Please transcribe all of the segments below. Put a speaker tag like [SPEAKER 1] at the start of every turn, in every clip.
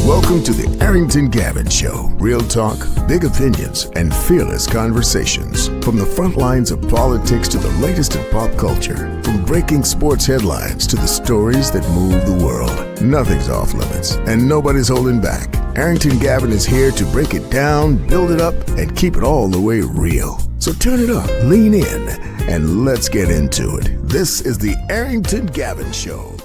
[SPEAKER 1] Welcome to the Arrington Gavin Show. Real talk, big opinions, and fearless conversations. From the front lines of politics to the latest in pop culture. From breaking sports headlines to the stories that move the world. Nothing's off limits, and nobody's holding back. Arrington Gavin is here to break it down, build it up, and keep it all the way real. So turn it up, lean in, and let's get into it. This is the Arrington Gavin Show.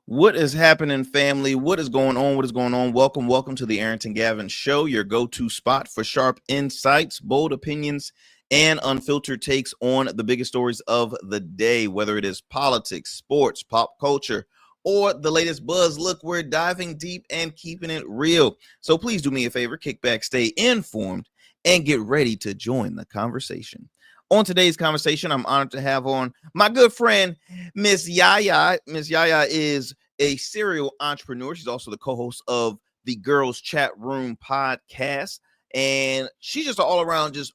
[SPEAKER 2] What is happening, family? What is going on? What is going on? Welcome to the Arrington Gavin Show, your go-to spot for sharp insights, bold opinions, and unfiltered takes on the biggest stories of the day, whether it is politics, sports, pop culture, or the latest buzz. Look, we're diving deep and keeping it real. So please do me a favor, kick back, stay informed, and get ready to join the conversation. On today's conversation, I'm honored to have on my good friend, Miss Yaya. Miss Yaya is a serial entrepreneur. She's also the co-host of the Girls Chatroom Podcast, and she's just an all-around just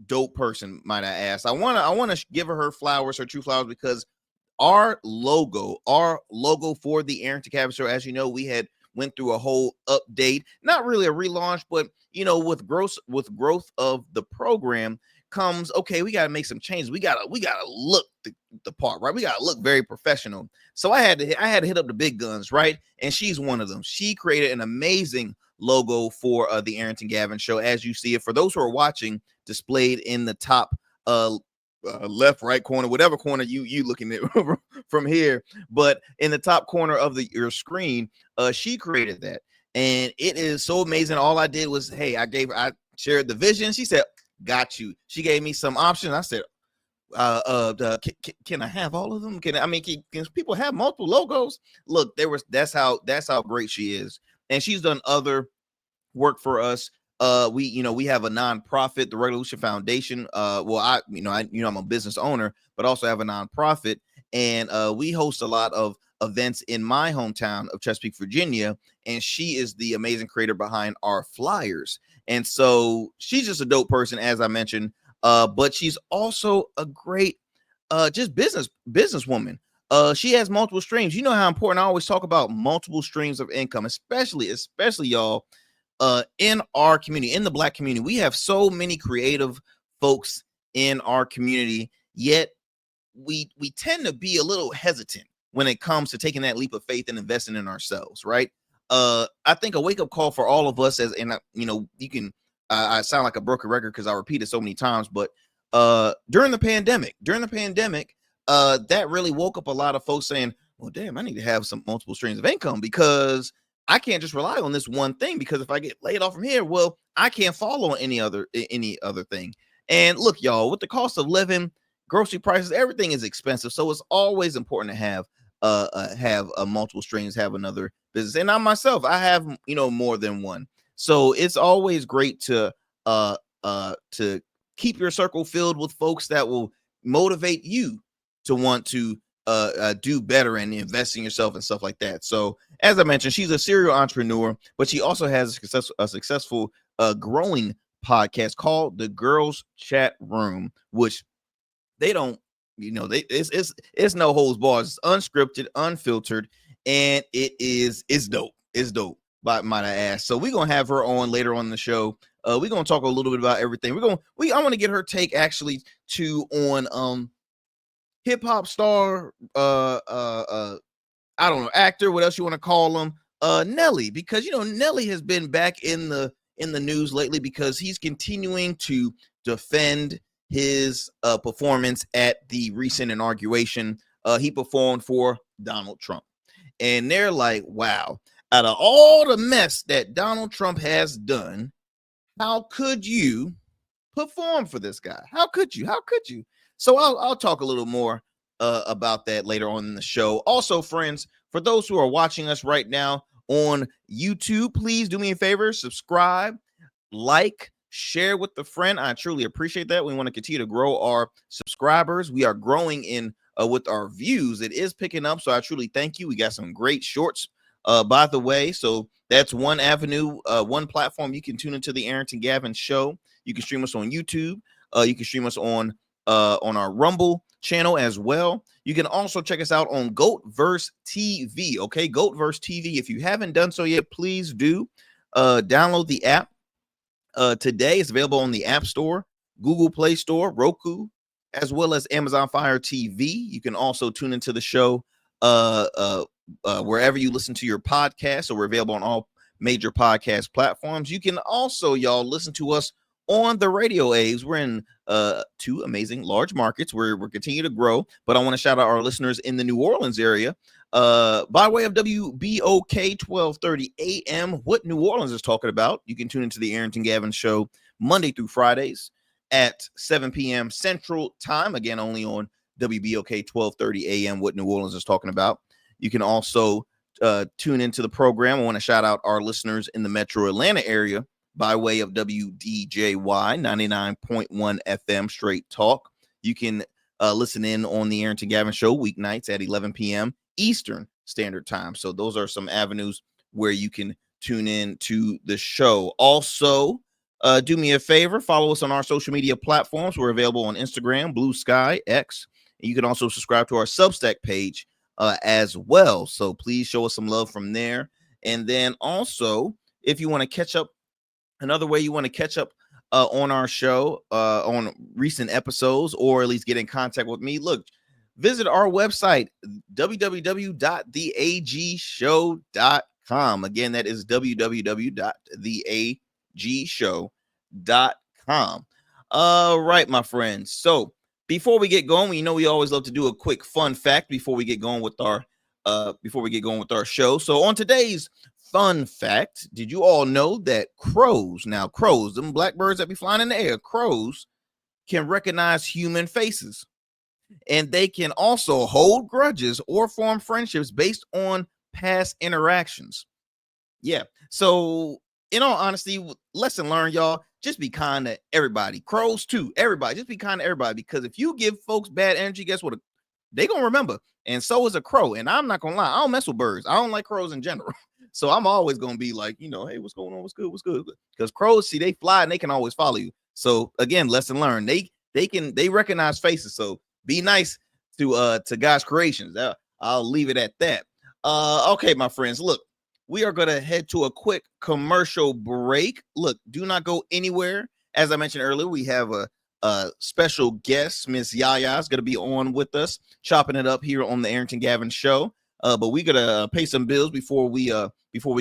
[SPEAKER 2] dope person, might I ask. I want to give her flowers, her true flowers, because our logo for the Arrington Gavin Show, as you know, we had went through a whole update, not really a relaunch, but with growth of the program comes, okay, we got to make some changes. We got to look the part, right? We got to look very professional. So I had to hit up the big guns, right? And she's one of them. She created an amazing logo for the Arrington Gavin Show, as you see it. For those who are watching, displayed in the top left, right corner, whatever corner you looking at from here, but in the top corner of your screen, she created that, and it is so amazing. All I did was, hey, I shared the vision. She said, got you. She gave me some options. I said, can I have all of them? Can people have multiple logos? Look, that's how great she is. And she's done other work for us. We have a nonprofit, the Revolution Foundation. I'm a business owner, but also have a nonprofit, and we host a lot of events in my hometown of Chesapeake, Virginia, and she is the amazing creator behind our flyers. And so she's just a dope person, as I mentioned, but she's also a great just businesswoman. She has multiple streams. You know how important I always talk about multiple streams of income, especially y'all, in our community, in the Black community. We have so many creative folks in our community, yet we tend to be a little hesitant when it comes to taking that leap of faith and investing in ourselves, right? I think a wake-up call for all of us, I sound like a broken record because I repeat it so many times, but during the pandemic, that really woke up a lot of folks saying, well, damn, I need to have some multiple streams of income, because I can't just rely on this one thing, because if I get laid off from here, well, I can't follow on any other thing. And look, y'all, with the cost of living, grocery prices, everything is expensive. So it's always important to have multiple streams, have another business. And I myself, I have, more than one. So it's always great to keep your circle filled with folks that will motivate you to want to do better and invest in yourself and stuff like that. So as I mentioned, she's a serial entrepreneur, but she also has a successful growing podcast called the Girls Chatroom, which they don't, it's no holds barred. It's unscripted, unfiltered, and it's dope. It's dope, might I ask. So we're gonna have her on later on in the show. We're gonna talk a little bit about everything. I want to get her take actually on hip hop star, I don't know, actor, what else you want to call him, Nelly, because Nelly has been back in the news lately because he's continuing to defend his performance at the recent inauguration. He performed for Donald Trump, and they're like, wow, out of all the mess that Donald Trump has done, how could you perform for this guy? How could you? So I'll talk a little more about that later on in the show. Also, friends, for those who are watching us right now on YouTube, please do me a favor, subscribe, like, share with a friend. I truly appreciate that. We want to continue to grow our subscribers. We are growing in with our views. It is picking up, so I truly thank you. We got some great shorts, by the way. So that's one avenue, one platform you can tune into the Arrington Gavin Show. You can stream us on YouTube. You can stream us on our Rumble channel as well. You can also check us out on GOATverse TV. Okay, GOATverse TV. If you haven't done so yet, please do download the app. Today it's available on the App Store, Google Play Store, Roku, as well as Amazon Fire TV. You can also tune into the show wherever you listen to your podcast. So we're available on all major podcast platforms. You can also, y'all, listen to us on the radio waves. We're in 2 amazing large markets. We're continuing to grow, but I want to shout out our listeners in the New Orleans area by way of WBOK 1230 AM. What New Orleans is talking about. You can tune into the Arrington Gavin show Monday through Fridays at 7 p.m. Central Time. Again, only on WBOK 1230 AM. What New Orleans is talking about. You can also tune into the program. I want to shout out our listeners in the Metro Atlanta area by way of WDJY 99.1 FM Straight Talk. You can listen in on the Arrington Gavin show weeknights at 11 p.m. Eastern Standard Time. So those are some avenues where you can tune in to the show. Also, do me a favor, follow us on our social media platforms. We're available on Instagram, Blue Sky, X. And you can also subscribe to our Substack page as well. So please show us some love from there. And then also, if you want to catch up, another way you want to catch up on our show, on recent episodes, or at least get in contact with me, look, visit our website, www.theagshow.com. Again, that is www.theagshow.com. All right, my friends. So before we get going, you know we always love to do a quick fun fact before we get going with our show. So on today's fun fact, did you all know that crows, them blackbirds that be flying in the air, crows can recognize human faces, and they can also hold grudges or form friendships based on past interactions. Yeah. So in all honesty, lesson learned, y'all, just be kind to everybody. Crows too, everybody. Just be kind to everybody, because if you give folks bad energy, guess what? They gonna remember. And so is a crow. And I'm not gonna lie, I don't mess with birds. I don't like crows in general. So I'm always gonna be like, hey, what's going on? What's good? Because crows, see, they fly and they can always follow you. So again, lesson learned. They recognize faces. So be nice to God's creations. I'll leave it at that. Okay, my friends, look, we are gonna head to a quick commercial break. Look, do not go anywhere. As I mentioned earlier, we have a special guest, Miss Yaya, is gonna be on with us, chopping it up here on the Arrington Gavin show. But we gotta pay some bills before we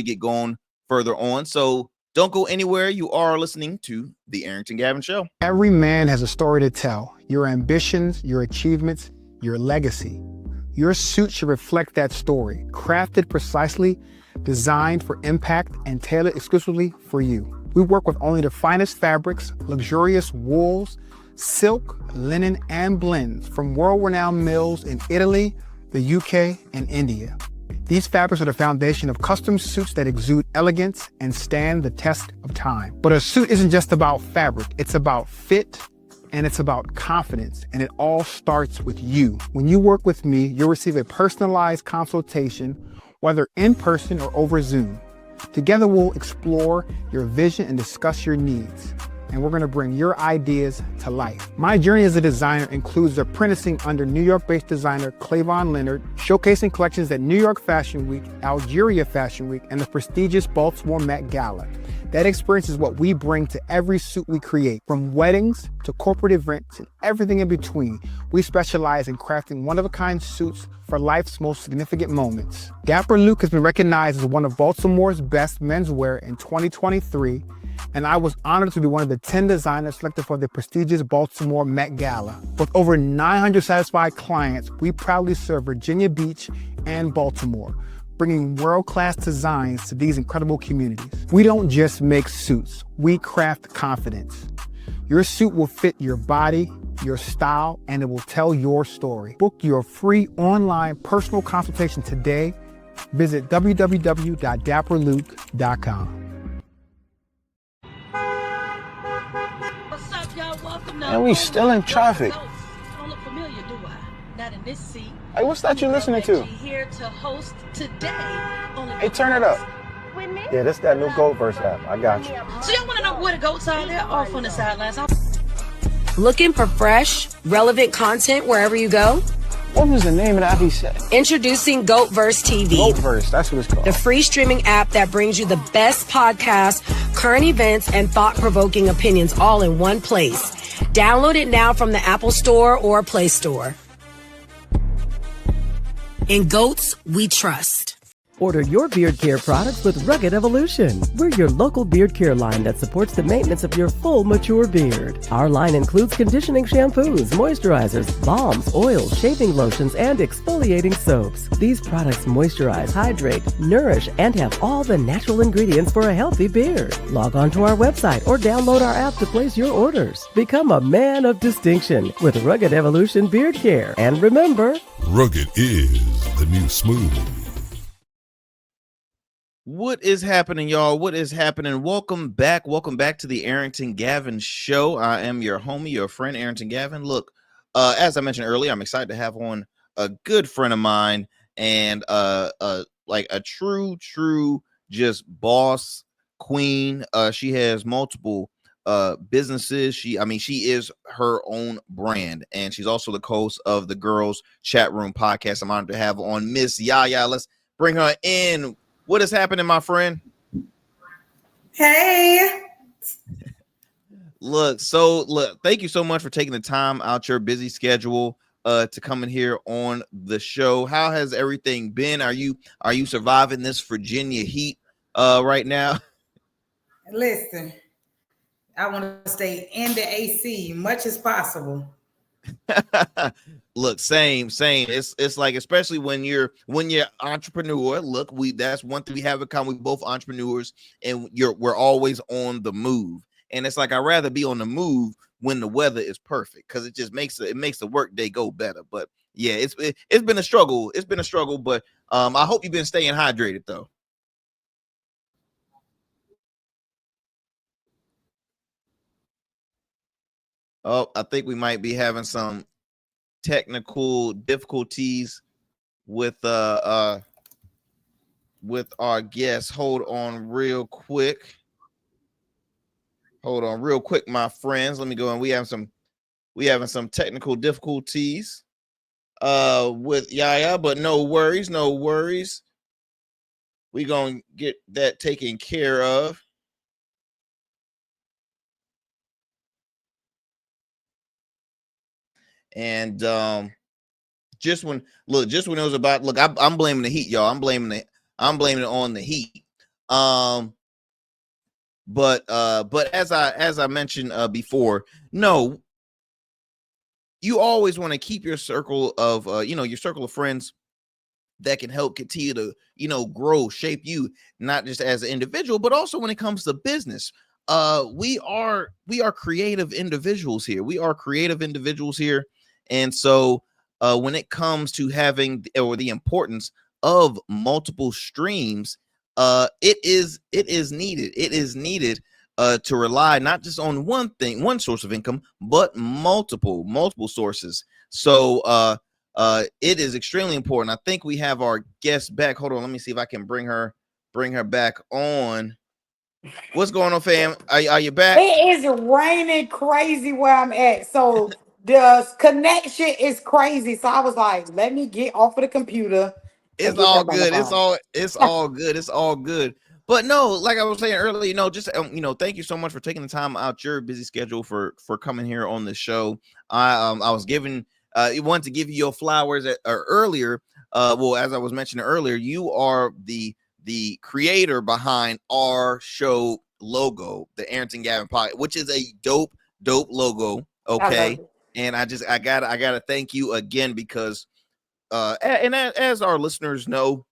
[SPEAKER 2] get going further on. So don't go anywhere. You are listening to the Arrington Gavin show.
[SPEAKER 3] Every man has a story to tell. Your ambitions, your achievements, your legacy. Your suit should reflect that story, crafted precisely, designed for impact, and tailored exclusively for you. We work with only the finest fabrics, luxurious wools, silk, linen, and blends from world-renowned mills in Italy, the UK, and India. These fabrics are the foundation of custom suits that exude elegance and stand the test of time. But a suit isn't just about fabric, it's about fit, and it's about confidence, and it all starts with you. When you work with me, you'll receive a personalized consultation, whether in person or over Zoom. Together, we'll explore your vision and discuss your needs. And we're gonna bring your ideas to life. My journey as a designer includes apprenticing under New York-based designer Clavon Leonard, showcasing collections at New York Fashion Week, Algeria Fashion Week, and the prestigious Baltimore Met Gala. That experience is what we bring to every suit we create. From weddings to corporate events and everything in between, we specialize in crafting one-of-a-kind suits for life's most significant moments. Dapper Luke has been recognized as one of Baltimore's best menswear in 2023, and I was honored to be one of the 10 designers selected for the prestigious Baltimore Met Gala. With over 900 satisfied clients, we proudly serve Virginia Beach and Baltimore, bringing world-class designs to these incredible communities. We don't just make suits, we craft confidence. Your suit will fit your body, your style, and it will tell your story. Book your free online personal consultation today. Visit www.dapperluke.com.
[SPEAKER 4] What's up, y'all? Welcome now.
[SPEAKER 5] And we still in traffic.
[SPEAKER 4] Don't look familiar, do I? Not in this seat.
[SPEAKER 5] Hey, what's that you listening to?
[SPEAKER 4] Here to host today.
[SPEAKER 5] Hey, turn it up.
[SPEAKER 4] With me?
[SPEAKER 5] Yeah, this that new GOATverse app. I got you.
[SPEAKER 4] So y'all want to know where the goats are? They're off on the sidelines.
[SPEAKER 6] Looking for fresh, relevant content wherever you go?
[SPEAKER 5] What was the name of that he said?
[SPEAKER 6] Introducing Goatverse TV.
[SPEAKER 5] Goatverse, that's what it's called.
[SPEAKER 6] The free streaming app that brings you the best podcasts, current events, and thought-provoking opinions all in one place. Download it now from the Apple Store or Play Store. In Goats, we trust.
[SPEAKER 7] Order your beard care products with Rugged Evolution. We're your local beard care line that supports the maintenance of your full, mature beard. Our line includes conditioning shampoos, moisturizers, balms, oils, shaving lotions, and exfoliating soaps. These products moisturize, hydrate, nourish, and have all the natural ingredients for a healthy beard. Log on to our website or download our app to place your orders. Become a man of distinction with Rugged Evolution Beard Care. And remember,
[SPEAKER 8] Rugged is the new smooth.
[SPEAKER 2] What is happening, y'all? What is happening? Welcome back. Welcome back to the Arrington Gavin Show. I am your homie, your friend, Arrington Gavin. Look, as I mentioned earlier, I'm excited to have on a good friend of mine and like a true just boss queen. She has multiple businesses. She is her own brand, and she's also the host of the Girls Chatroom Podcast. I'm honored to have on Miss Yaya. Let's bring her in. What is happening, my friend?
[SPEAKER 9] Hey.
[SPEAKER 2] Look, thank you so much for taking the time out your busy schedule to come in here on the show. How has everything been? Are you surviving this Virginia heat right now?
[SPEAKER 9] Listen, I want to stay in the AC much as possible.
[SPEAKER 2] Look, same. It's like, especially when you're entrepreneur. Look, that's one thing we have in common. We both entrepreneurs, and we're always on the move. And it's like, I'd rather be on the move when the weather is perfect, because it just makes the work day go better. But yeah, it's been a struggle. It's been a struggle, but I hope you've been staying hydrated though. Oh, I think we might be having some technical difficulties with our guest. Hold on real quick, my friends. Let me go in. We having some technical difficulties with Yaya, but no worries. We gonna get that taken care of. And just when it was about, I'm blaming the heat, y'all. I'm blaming it on the heat. But as I mentioned before, no, you always want to keep your circle of your circle of friends that can help continue to grow, shape you, not just as an individual, but also when it comes to business. We are creative individuals here. And so when it comes to having, or the importance of multiple streams, it is needed. It is needed to rely not just on one source of income, but multiple sources. So it is extremely important. I think we have our guest back. Hold on, let me see if I can bring her back on. What's going on, fam? Are you back?
[SPEAKER 10] It is raining crazy where I'm at. So the connection is crazy. So I was like, let me get off of the computer.
[SPEAKER 2] It's all good. It's all good. But no, like I was saying earlier, just thank you so much for taking the time out your busy schedule for coming here on the show. I wanted to give you your flowers earlier. Well, as I was mentioning earlier, you are the creator behind our show logo, the Arrington Gavin Podcast, which is a dope logo. Okay. And I gotta thank you again, because and as our listeners know,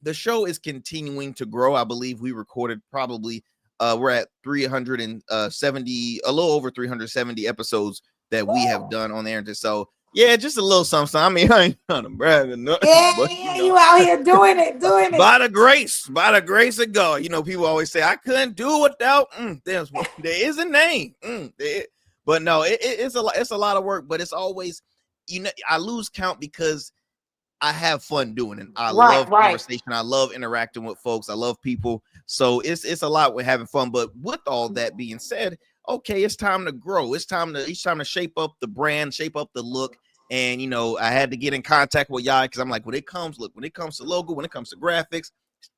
[SPEAKER 2] the show is continuing to grow. I believe we recorded probably we're at 370, a little over 370 episodes that we have done on Arrington. So yeah, just a little something. I mean, I ain't trying to brag or nothing.
[SPEAKER 10] Yeah,
[SPEAKER 2] but,
[SPEAKER 10] you out here doing it.
[SPEAKER 2] By the grace of God. People always say I couldn't do it without. There is a name. But no, it's a lot of work. But it's always, I lose count because I have fun doing it. I love conversation. I love interacting with folks. I love people. So it's a lot with having fun. But with all that being said, okay, it's time to grow. It's time to shape up the brand, shape up the look. And I had to get in contact with Yaya because I'm like, when it comes to logo, when it comes to graphics,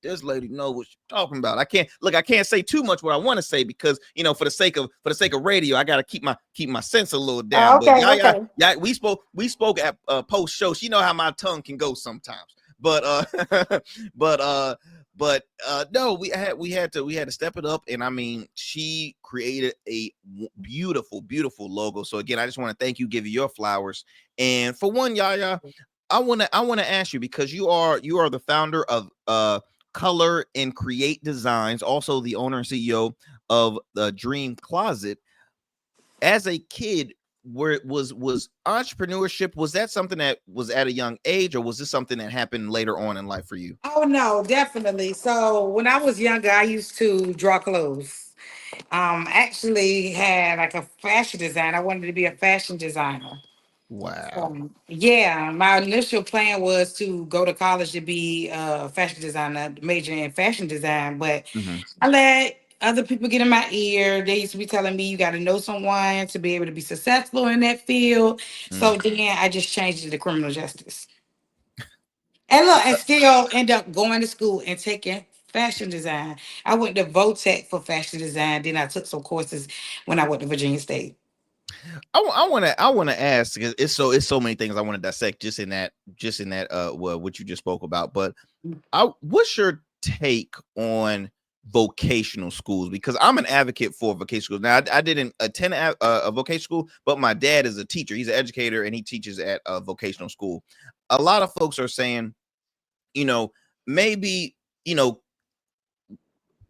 [SPEAKER 2] this lady knows what she's talking about. I can't say too much what I want to say because for the sake of radio, I gotta keep my sense a little down. But Yaya, we spoke at post show. She know how my tongue can go sometimes. But no, we had to step it up, and I mean, she created a beautiful logo. So again, I just want to thank you, give you your flowers. And for one, Yaya, I want to ask you, because you are the founder of Color and Create Designs, also the owner and CEO of the Dream Closet. As a kid, where it was entrepreneurship, was that something that was at a young age, or was this something that happened later on in life for you?
[SPEAKER 10] Oh no, definitely. So when I was younger, I used to draw clothes. Actually had like a fashion design. I wanted to be a fashion designer.
[SPEAKER 2] Wow.
[SPEAKER 10] Yeah, my initial plan was to go to college to be a fashion designer, major in fashion design, but I let other people get in my ear. They used to be telling me you got to know someone to be able to be successful in that field. So then I just changed it to criminal justice. And look, I still end up going to school and taking fashion design. I went to Votech for fashion design. Then I took some courses when I went to Virginia State.
[SPEAKER 2] I want to ask, because it's so many things I want to dissect just in that what you just spoke about. But what's your take on vocational schools? Because I'm an advocate for vocational schools. Now, I didn't attend a vocational school, but my dad is a teacher. He's an educator, and he teaches at a vocational school. A lot of folks are saying, maybe,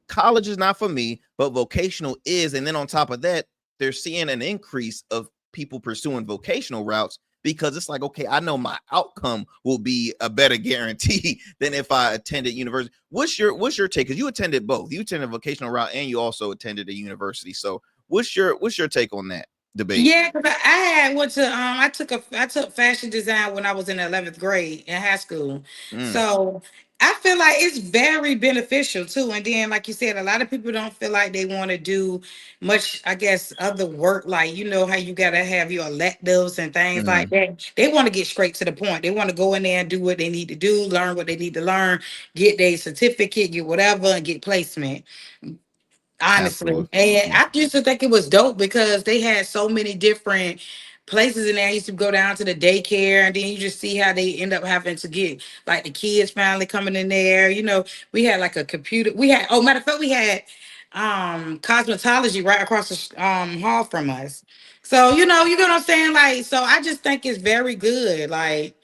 [SPEAKER 2] college is not for me, but vocational is. And then on top of that, they're seeing an increase of people pursuing vocational routes because it's like, okay, I know my outcome will be a better guarantee than if I attended university. What's your take? Because you attended both. You attended a vocational route and you also attended a university. So what's your take on that debate?
[SPEAKER 10] Yeah, because I took fashion design when I was in 11th grade in high school. So I feel like it's very beneficial too. And then, like you said, a lot of people don't feel like they want to do much, I guess, other work. Like, how you got to have your electives and things like that. They want to get straight to the point. They want to go in there and do what they need to do, learn what they need to learn, get their certificate, get whatever, and get placement. Honestly.
[SPEAKER 2] Absolutely.
[SPEAKER 10] And I used to think it was dope because they had so many different places in there. I used to go down to the daycare, and then you just see how they end up having to get like the kids finally coming in there. We had like a computer. Matter of fact, we had cosmetology right across the hall from us. So, you get what I'm saying? Like, so I just think it's very good. Like,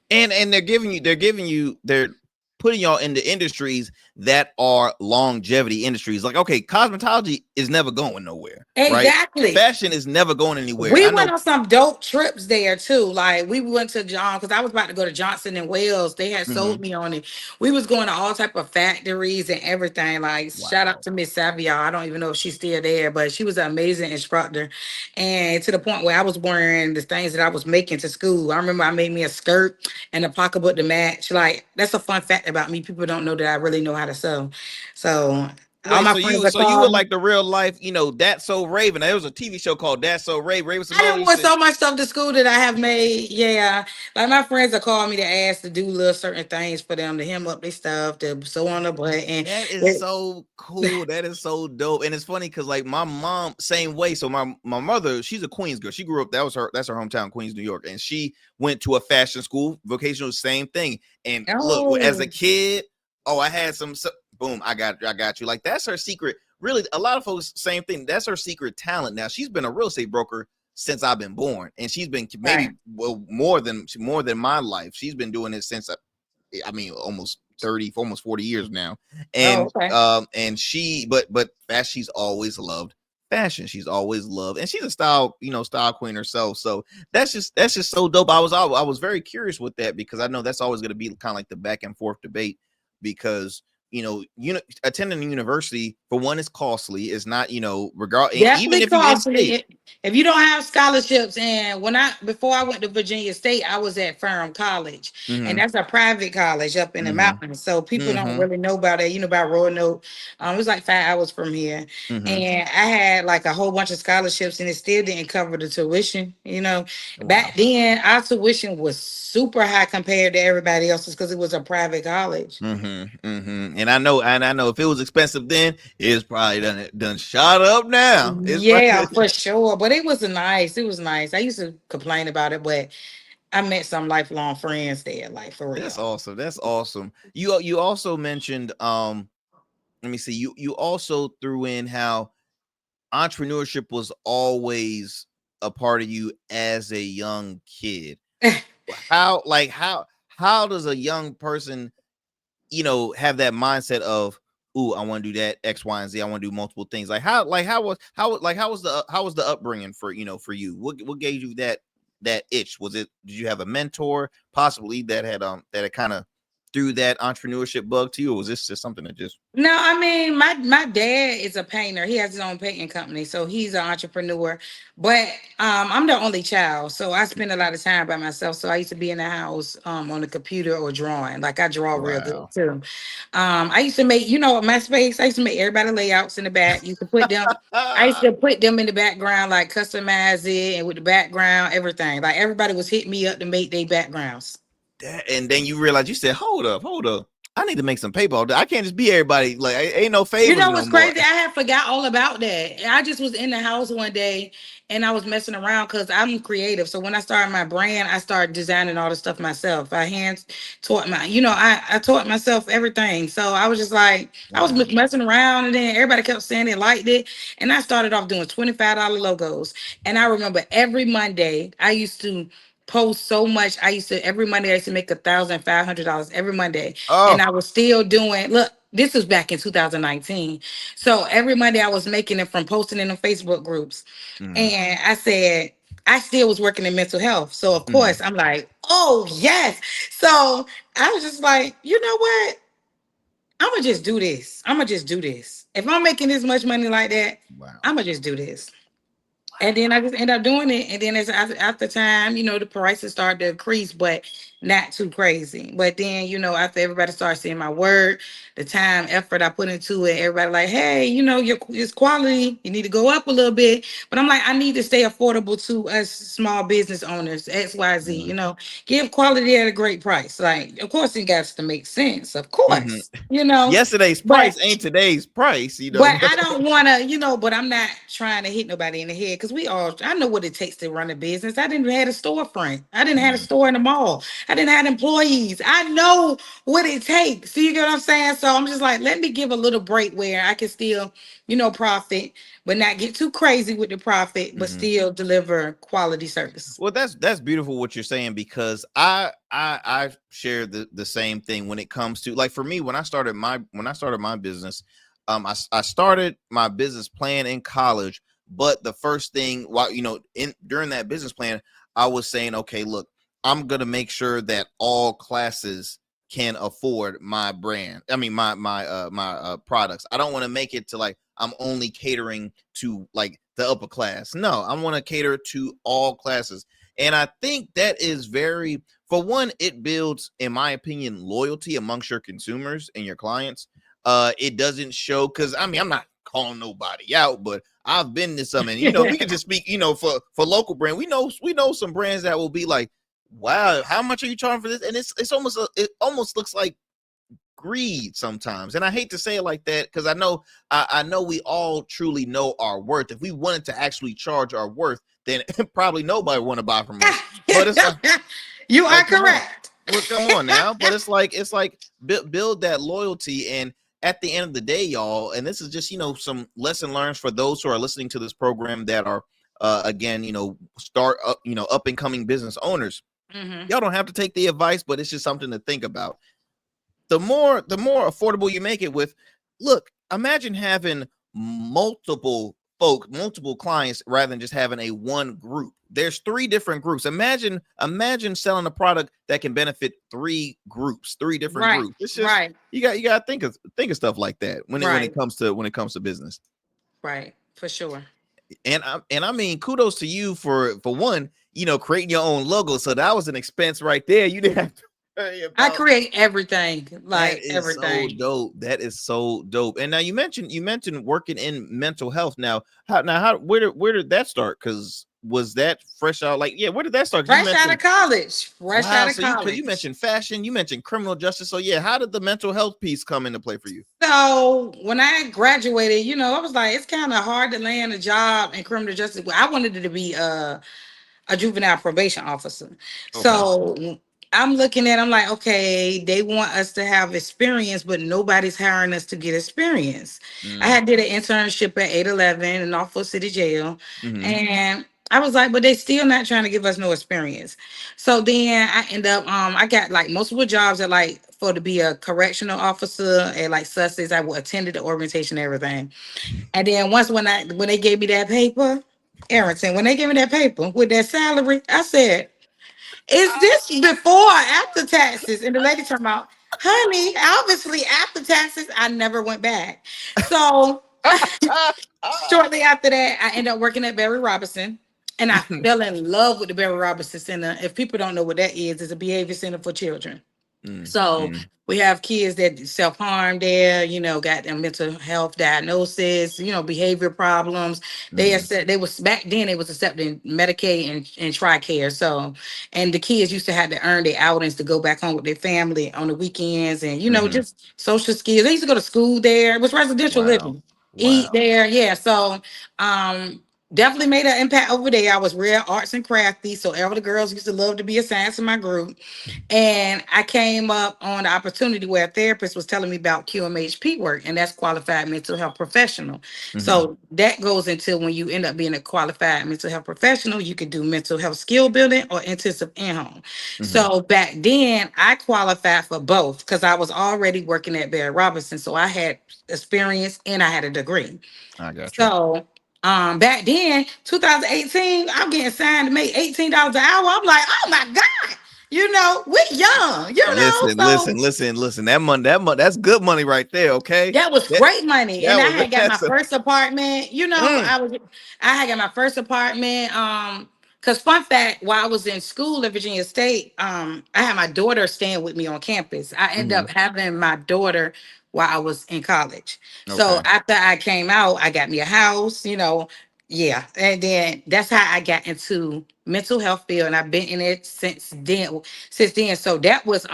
[SPEAKER 2] and they're putting y'all into industries that are longevity industries. Like, okay, cosmetology is never going nowhere.
[SPEAKER 10] exactly.
[SPEAKER 2] Right? Fashion is never going anywhere.
[SPEAKER 10] We went on some dope trips there too. Like, we went to John because I was about to go to Johnson and Wales. They had sold me on it. We was going to all type of factories and everything. Like, shout out to Miss Yaya. I don't even know if she's still there, but she was an amazing instructor. And to the point where I was wearing the things that I was making to school. I remember I made me a skirt and a pocketbook to match. Like, that's a fun fact about me. People don't know that I really know how to sew. So all my friends
[SPEAKER 2] you were like the real life, That's So Raven. There was a TV show called That's So Raven.
[SPEAKER 10] I done wore so much stuff to school that I have made. Yeah. Like, my friends are calling me to ask to do little certain things for them to hem up their stuff, to sew on the butt. And
[SPEAKER 2] that is so cool. That is so dope. And it's funny because like my mom, same way. So my mother, she's a Queens girl. She grew up, that's her hometown, Queens, New York. And she went to a fashion school, vocational, same thing. And look, as a kid, I had some boom, I got you. Like, that's her secret. Really, a lot of folks, same thing. That's her secret talent. Now, she's been a real estate broker since I've been born, and she's been maybe more than my life. She's been doing it since almost 30, almost 40 years now. And and she, but she's always loved fashion. She's always loved, and she's a style queen herself. So that's just so dope. I was very curious with that because I know that's always going to be kind of like the back and forth debate because attending a university, for one, is costly. It's not, even if you're in state,
[SPEAKER 10] If you don't have scholarships, and before I went to Virginia State, I was at Ferrum College, and
[SPEAKER 2] Mm-hmm.
[SPEAKER 10] that's a private college up in the
[SPEAKER 2] Mm-hmm.
[SPEAKER 10] mountains. So people don't
[SPEAKER 2] Mm-hmm.
[SPEAKER 10] really know about it. You know about Roanoke. It was like 5 hours from here,
[SPEAKER 2] Mm-hmm.
[SPEAKER 10] and I had like a whole bunch of scholarships, and it still didn't cover the tuition.
[SPEAKER 2] Wow.
[SPEAKER 10] Back then our tuition was super high compared to everybody else's because it was a private college.
[SPEAKER 2] Mm-hmm. Mm-hmm. And I know if it was expensive then, it's probably done shot up now. It's
[SPEAKER 10] Yeah,
[SPEAKER 2] probably
[SPEAKER 10] for sure. But it was nice. It was nice. I used to complain about it, but I met some lifelong friends there, like for
[SPEAKER 2] That's
[SPEAKER 10] real.
[SPEAKER 2] awesome. That's awesome. You also mentioned let me see, you also threw in how entrepreneurship was always a part of you as a young kid. How does a young person have that mindset of, ooh, I want to do that X, Y, and Z. I want to do multiple things. How was the upbringing for you? What gave you that itch? Did you have a mentor possibly that had kind of threw that entrepreneurship bug to you, or was this just something that just
[SPEAKER 10] No, I mean my dad is a painter. He has his own painting company, so he's an entrepreneur. But I'm the only child, so I spend a lot of time by myself. So I used to be in the house on the computer or drawing. Like I draw real good
[SPEAKER 2] wow.
[SPEAKER 10] too. I used to make, my space. I used to make everybody layouts in the back. You could put them. I used to put them in the background, like customize it, and with the background, everything. Like everybody was hitting me up to make their backgrounds.
[SPEAKER 2] And then you realize, you said, hold up. I need to make some paper. I can't just be everybody. Like, ain't no
[SPEAKER 10] You
[SPEAKER 2] favors
[SPEAKER 10] know
[SPEAKER 2] no
[SPEAKER 10] what's
[SPEAKER 2] more.
[SPEAKER 10] crazy? I had forgot all about that. I just was in the house one day and I was messing around because I'm creative. So when I started my brand, I started designing all the stuff myself. I hand taught I taught myself everything. So I was just like, I was
[SPEAKER 2] Wow.
[SPEAKER 10] messing around, and then everybody kept saying they liked it. And I started off doing $25 logos. And I remember every Monday I used to post so much. Every Monday I used to make $1,500 every Monday. And
[SPEAKER 2] Oh.
[SPEAKER 10] I was still doing, look, this was back in 2019. So every Monday I was making it from posting in the Facebook groups.
[SPEAKER 2] Mm-hmm.
[SPEAKER 10] And I said, I still was working in mental health. So of
[SPEAKER 2] Mm-hmm.
[SPEAKER 10] course I'm like, oh yes. So I was just like, you know what? I'm gonna just do this. I'm gonna just do this. If I'm making this much money like that,
[SPEAKER 2] Wow.
[SPEAKER 10] I'm gonna just do this. And then I just end up doing it. And then after time, the prices start to increase, but not too crazy. But then, after everybody starts seeing my work, the time, effort I put into it, everybody like, hey, it's quality. You need to go up a little bit. But I'm like, I need to stay affordable to us small business owners, XYZ, give quality at a great price. Like, of course, it got to make sense, of course,
[SPEAKER 2] Yesterday's
[SPEAKER 10] but
[SPEAKER 2] price ain't today's price,
[SPEAKER 10] but I don't want to, but I'm not trying to hit nobody in the head because I know what it takes to run a business. I didn't have a storefront. I didn't have a store in the mall. I didn't have employees. I know what it takes. So you get what I'm saying? So I'm just like, let me give a little break where I can still, profit, but not get too crazy with the profit, but still deliver quality service.
[SPEAKER 2] Well, that's beautiful what you're saying, because I share the same thing when it comes to, like, for me, when I started my business. I started my business plan in college, but the first thing, during that business plan, I was saying, okay, look, I'm gonna make sure that all classes can afford my brand. I mean, my products. I don't want to make it to like I'm only catering to like the upper class. No, I want to cater to all classes, and I think that is for one, it builds, in my opinion, loyalty amongst your consumers and your clients. It doesn't show, because I'm not calling nobody out, but I've been to some, and we can just speak, for local brand. We know some brands that will be like, wow, how much are you charging for this? And it almost looks like greed sometimes. And I hate to say it like that, because I know we all truly know our worth. If we wanted to actually charge our worth, then probably nobody would want to buy from us. But it's like,
[SPEAKER 10] you are
[SPEAKER 2] come on.
[SPEAKER 10] correct.
[SPEAKER 2] Well, come on now. But it's like build that loyalty. And at the end of the day, y'all, and this is just some lesson learned for those who are listening to this program that are again, start up, up and coming business owners. Y'all don't have to take the advice, but it's just something to think about. The more affordable you make it with, look, imagine having multiple clients rather than just having a one group. There's 3 different groups. Imagine selling a product that can benefit 3 different groups. It's just you got to think of stuff like that when it comes to business.
[SPEAKER 10] Right, for sure.
[SPEAKER 2] And I mean, kudos to you for one, creating your own logo. So that was an expense right there. You didn't have to worry
[SPEAKER 10] I
[SPEAKER 2] about.
[SPEAKER 10] create everything,
[SPEAKER 2] That
[SPEAKER 10] like
[SPEAKER 2] is so
[SPEAKER 10] everything.
[SPEAKER 2] dope. That is so dope. And now you mentioned working in mental health. Now, where did that start? Because was that fresh out? Like, yeah, where did that start? 'Cause you
[SPEAKER 10] Fresh out
[SPEAKER 2] mentioned
[SPEAKER 10] of college. Fresh
[SPEAKER 2] wow.
[SPEAKER 10] out of
[SPEAKER 2] So because you
[SPEAKER 10] college.
[SPEAKER 2] mentioned fashion, you mentioned criminal justice. So yeah, how did the mental health piece come into play for you?
[SPEAKER 10] So when I graduated, I was like, it's kind of hard to land a job in criminal justice. I wanted it to be a juvenile probation officer.
[SPEAKER 2] Okay.
[SPEAKER 10] So I'm looking at, I'm like, okay, they want us to have experience, but nobody's hiring us to get experience. I
[SPEAKER 2] Mm.
[SPEAKER 10] had did an internship at 811 in Norfolk City Jail,
[SPEAKER 2] Mm-hmm.
[SPEAKER 10] and I was like, but they still not trying to give us no experience. So then I end up, I got like multiple jobs at like for to be a correctional officer at like Sussex. I attended the orientation and everything. And then once when they gave me that paper, Arrington, when they gave me that paper with that salary, I said, "Is this before or after taxes?" And the lady talking about, "Honey, obviously after taxes." I never went back. So shortly after that, I ended up working at Barry Robinson. And I fell in love with the Barry Robinson Center. If people don't know what that is, it's a behavior center for children.
[SPEAKER 2] Mm.
[SPEAKER 10] So
[SPEAKER 2] Mm.
[SPEAKER 10] we have kids that self-harm there, got their mental health diagnosis, behavior problems. They
[SPEAKER 2] Mm.
[SPEAKER 10] said they was back then they was accepting Medicaid and TRICARE. So and the kids used to have to earn their outings to go back home with their family on the weekends and
[SPEAKER 2] Mm-hmm.
[SPEAKER 10] just social skills. They used to go to school there. It was residential
[SPEAKER 2] Wow.
[SPEAKER 10] living. Eat
[SPEAKER 2] Wow.
[SPEAKER 10] there. Yeah. So um definitely made an impact over there. I was real arts and crafty. So all the girls used to love to be a science in my group. And I came up on the opportunity where a therapist was telling me about QMHP work, and that's qualified mental health professional.
[SPEAKER 2] Mm-hmm.
[SPEAKER 10] So that goes into when you end up being a qualified mental health professional, you can do mental health skill building or intensive in-home.
[SPEAKER 2] Mm-hmm.
[SPEAKER 10] So back then I qualified for both because I was already working at Barry Robinson. So I had experience and I had a degree.
[SPEAKER 2] I got you.
[SPEAKER 10] So back then, 2018, I'm getting signed to make $18 an hour. I'm like, oh my God, we young,
[SPEAKER 2] Listen,
[SPEAKER 10] so
[SPEAKER 2] listen, listen, listen. That's good money right there. Okay.
[SPEAKER 10] that was
[SPEAKER 2] That
[SPEAKER 10] great money. And
[SPEAKER 2] that
[SPEAKER 10] I
[SPEAKER 2] was
[SPEAKER 10] had got my
[SPEAKER 2] that's a,
[SPEAKER 10] first apartment,
[SPEAKER 2] mm,
[SPEAKER 10] I had got my first apartment. Because fun fact, while I was in school at Virginia State, I had my daughter staying with me on campus. I ended
[SPEAKER 2] mhm.
[SPEAKER 10] up having my daughter while I was in college. So
[SPEAKER 2] Okay.
[SPEAKER 10] after I came out, I got me a house, yeah. And then that's how I got into mental health field. And I've been in it since then. So that was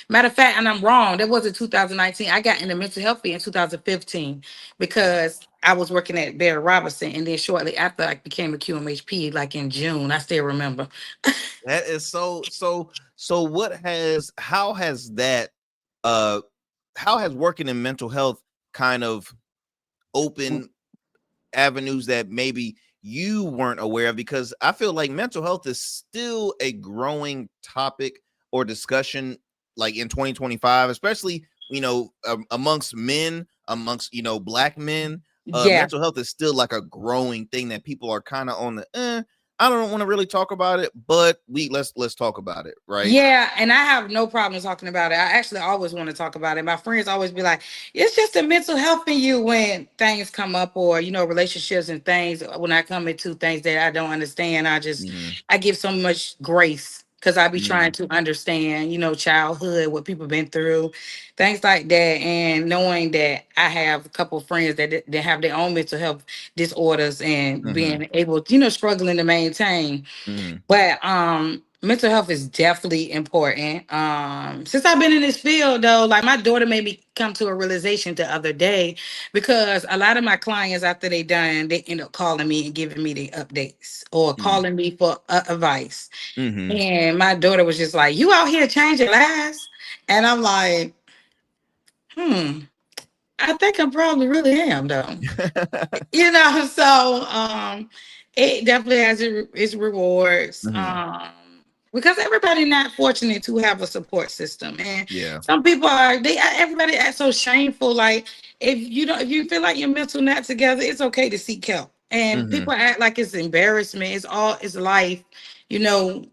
[SPEAKER 10] matter of fact, and I'm wrong, that wasn't 2019. I got into mental health field in 2015 because I was working at Barry Robinson. And then shortly after I became a QMHP, like in June, I still remember.
[SPEAKER 2] That is so how has that uh how has working in mental health kind of opened avenues that maybe you weren't aware of? Because I feel like mental health is still a growing topic or discussion like in 2025, especially amongst men, amongst black men.
[SPEAKER 10] Yeah.
[SPEAKER 2] Mental health is still like a growing thing that people are kind of on the I don't want to really talk about it, but let's talk about it, right?
[SPEAKER 10] Yeah, and I have no problem talking about it. I actually always want to talk about it. My friends always be like, "It's just the mental health in you when things come up, or relationships and things. When I come into things that I don't understand,
[SPEAKER 2] Mm-hmm.
[SPEAKER 10] I give so much grace because I be
[SPEAKER 2] Mm-hmm.
[SPEAKER 10] trying to understand, childhood, what people been through, things like that, and knowing that I have a couple of friends that have their own mental health disorders and
[SPEAKER 2] Mm-hmm.
[SPEAKER 10] being able, struggling to maintain.
[SPEAKER 2] Mm-hmm.
[SPEAKER 10] But mental health is definitely important. Since I've been in this field though, like my daughter made me come to a realization the other day because a lot of my clients after they done, they end up calling me and giving me the updates or calling me for advice.
[SPEAKER 2] Mm-hmm.
[SPEAKER 10] And my daughter was just like, "You out here changing lives?" And I'm like, I think I probably really am though. So it definitely has its rewards.
[SPEAKER 2] Mm-hmm.
[SPEAKER 10] Because everybody not fortunate to have a support system. And
[SPEAKER 2] Yeah.
[SPEAKER 10] some people are everybody acts so shameful. Like if you feel like your mental not together, it's okay to seek help. And
[SPEAKER 2] Mm-hmm.
[SPEAKER 10] people act like it's embarrassment. It's life, you know,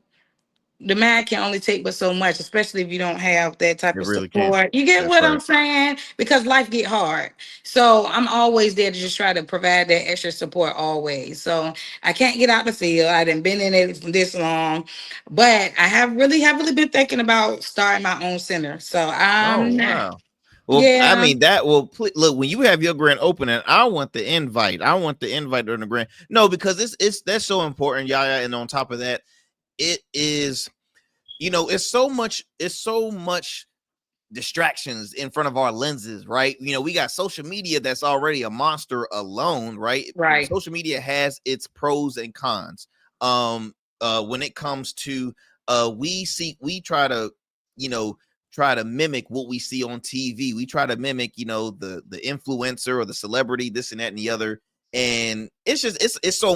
[SPEAKER 10] the man can only take but so much, especially if you don't have that type
[SPEAKER 2] It
[SPEAKER 10] of
[SPEAKER 2] really can.
[SPEAKER 10] support. You get
[SPEAKER 2] That's
[SPEAKER 10] what
[SPEAKER 2] right.
[SPEAKER 10] I'm saying? Because life get hard. So I'm always there to just try to provide that extra support always. So I can't get out the field. I done been in it this long, but I have really heavily been thinking about starting my own center. So
[SPEAKER 2] Oh
[SPEAKER 10] I'm not.
[SPEAKER 2] wow. Well, I
[SPEAKER 10] Yeah.
[SPEAKER 2] mean that will look when you have your grand opening. I want the invite. I want the invite during the grand. No, because it's that's so important, Yaya. And on top of that, it is, it's so much. It's so much distractions in front of our lenses, right? We got social media that's already a monster alone, right?
[SPEAKER 10] Right.
[SPEAKER 2] Social media has its pros and cons. When it comes to we try to, try to mimic what we see on TV. We try to mimic, the influencer or the celebrity, this and that and the other. And it's just it's so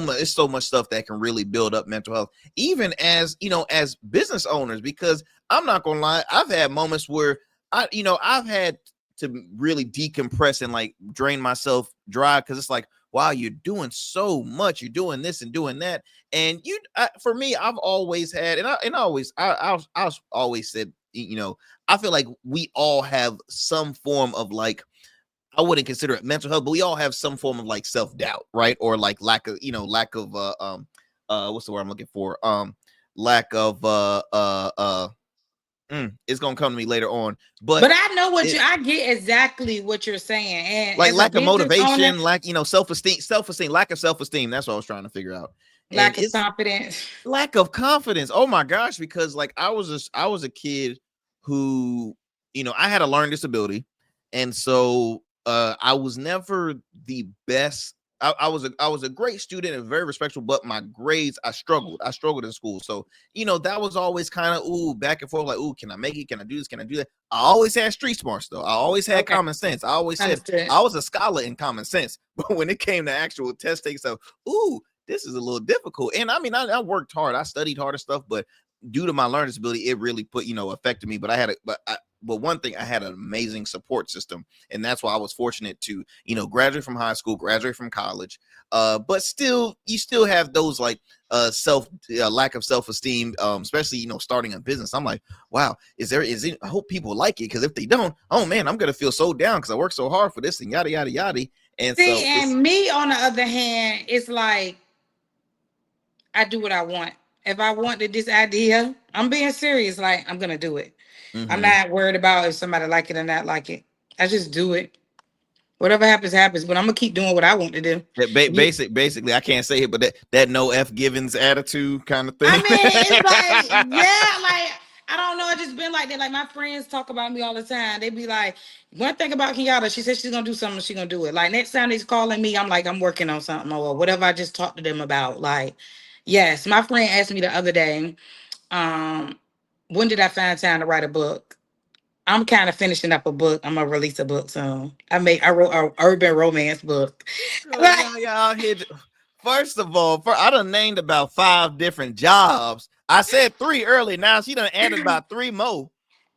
[SPEAKER 2] much stuff that can really build up mental health, even as as business owners, because I'm not gonna lie, I've had moments where I've had to really decompress and like drain myself dry, because it's like, wow, you're doing so much, you're doing this and doing that, and for me, I've always had, I always said, I feel like we all have some form of like, I wouldn't consider it mental health, but we all have some form of like self doubt, right, or like lack of what's the word I'm looking for, lack of it's gonna come to me later on,
[SPEAKER 10] But I know I
[SPEAKER 2] it,
[SPEAKER 10] get exactly what you're saying. And
[SPEAKER 2] like
[SPEAKER 10] as a
[SPEAKER 2] lack of
[SPEAKER 10] business owner,
[SPEAKER 2] motivation, like self-esteem, lack of self-esteem. That's what I was trying to figure out. And
[SPEAKER 10] lack of
[SPEAKER 2] it's
[SPEAKER 10] confidence.
[SPEAKER 2] lack of confidence. Oh my gosh, because like I was a kid who, I had a learning disability, and so I was never the best. I was a great student and very respectful, but my grades, I struggled. I struggled in school. So, that was always kind of back and forth, like, can I make it? Can I do this? Can I do that? I always had street smarts though. I always had
[SPEAKER 10] Okay.
[SPEAKER 2] common sense. I always said
[SPEAKER 10] Understood.
[SPEAKER 2] I was a scholar in common sense. But when it came to actual test takes, so this is a little difficult. And I mean, I worked hard, I studied hard and stuff, but due to my learning disability, it really affected me. But but one thing, I had an amazing support system, and that's why I was fortunate to graduate from high school, graduate from college. But still, you still have those like lack of self-esteem, especially starting a business. I'm like, wow, is it? I hope people like it, because if they don't, oh man, I'm gonna feel so down because I worked so hard for this and yada yada yada. And
[SPEAKER 10] See,
[SPEAKER 2] so
[SPEAKER 10] and me on the other hand, it's like I do what I want. If I wanted this idea, I'm being serious. Like, I'm gonna do it. I'm not worried about if somebody like it or not like it. I just do it. Whatever happens, happens. But I'm gonna keep doing what I want to do.
[SPEAKER 2] basically, I can't say it, but that no F givens attitude kind of thing.
[SPEAKER 10] I mean, it's like, yeah, like I don't know. It just been like that. Like my friends talk about me all the time. They be like, one thing about Kenyatta, she said she's gonna do something, she's gonna do it. Like next time they's calling me, I'm like, I'm working on something or whatever I just talked to them about. Like, yes, my friend asked me the other day, when did I find time to write a book? I'm kind of finishing up a book. I'm gonna release a book soon. I wrote an urban romance book. Like,
[SPEAKER 2] Y'all hit. First of all, I done named about 5 different jobs. I said 3 early. Now she done added about 3 more.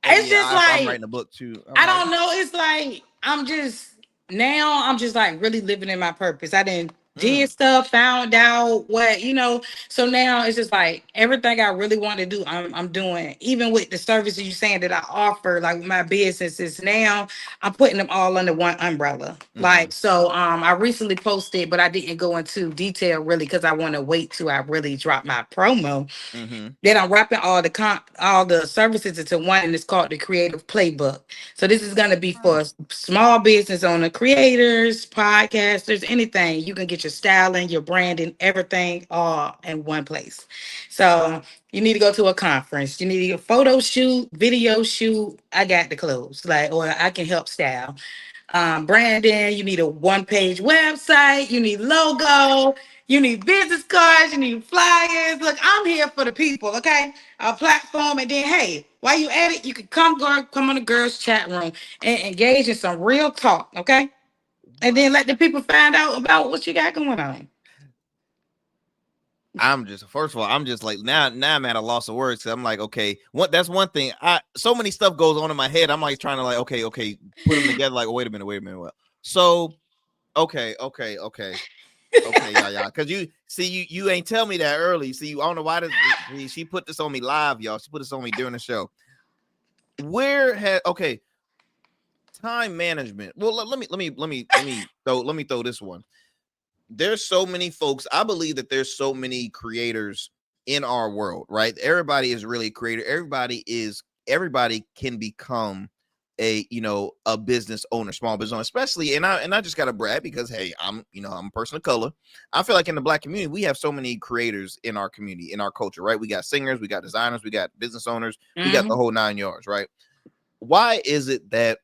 [SPEAKER 2] And
[SPEAKER 10] it's just
[SPEAKER 2] I'm
[SPEAKER 10] like
[SPEAKER 2] writing a book too.
[SPEAKER 10] I don't know. It's like I'm just like really living in my purpose. I didn't did stuff, found out what So now it's just like everything I really want to do, I'm doing. Even with the services you saying that I offer, like with my businesses now, I'm putting them all under one umbrella. Like so, I recently posted, but I didn't go into detail really because I want to wait till I really drop my promo. Then I'm wrapping all the services into one, and it's called the Creative Playbook. So this is gonna be for small business owner, creators, podcasters, anything. You can get your styling, your branding, everything all in one place. So you need to go to a conference. You need a photo shoot, video shoot. I got the clothes, like, or I can help style. Branding, you need a one-page website, you need logo, you need business cards, you need flyers. Look, I'm here for the people, okay? A platform, and then hey, while you at it, you can come on the girls chat room and engage in some real talk, okay? And then let the people find out about what you got going on.
[SPEAKER 2] First of all, I'm just like now I'm at a loss of words, because I'm like, okay, that's one thing. So many stuff goes on in my head. I'm like trying to like, okay, put them together. Like, wait a minute. Well, so, okay. Okay, yeah, because you ain't tell me that early. See, I don't know why she put this on me live, y'all. She put this on me during the show. Time management. Well, let me throw this one. There's so many folks. I believe that there's so many creators in our world, right? Everybody is really a creator. Everybody can become a business owner, small business owner, especially. And I just gotta brag because hey, I'm a person of color. I feel like in the Black community, we have so many creators in our community, in our culture, right? We got singers, we got designers, we got business owners, we got the whole 9 yards, right? Why is it that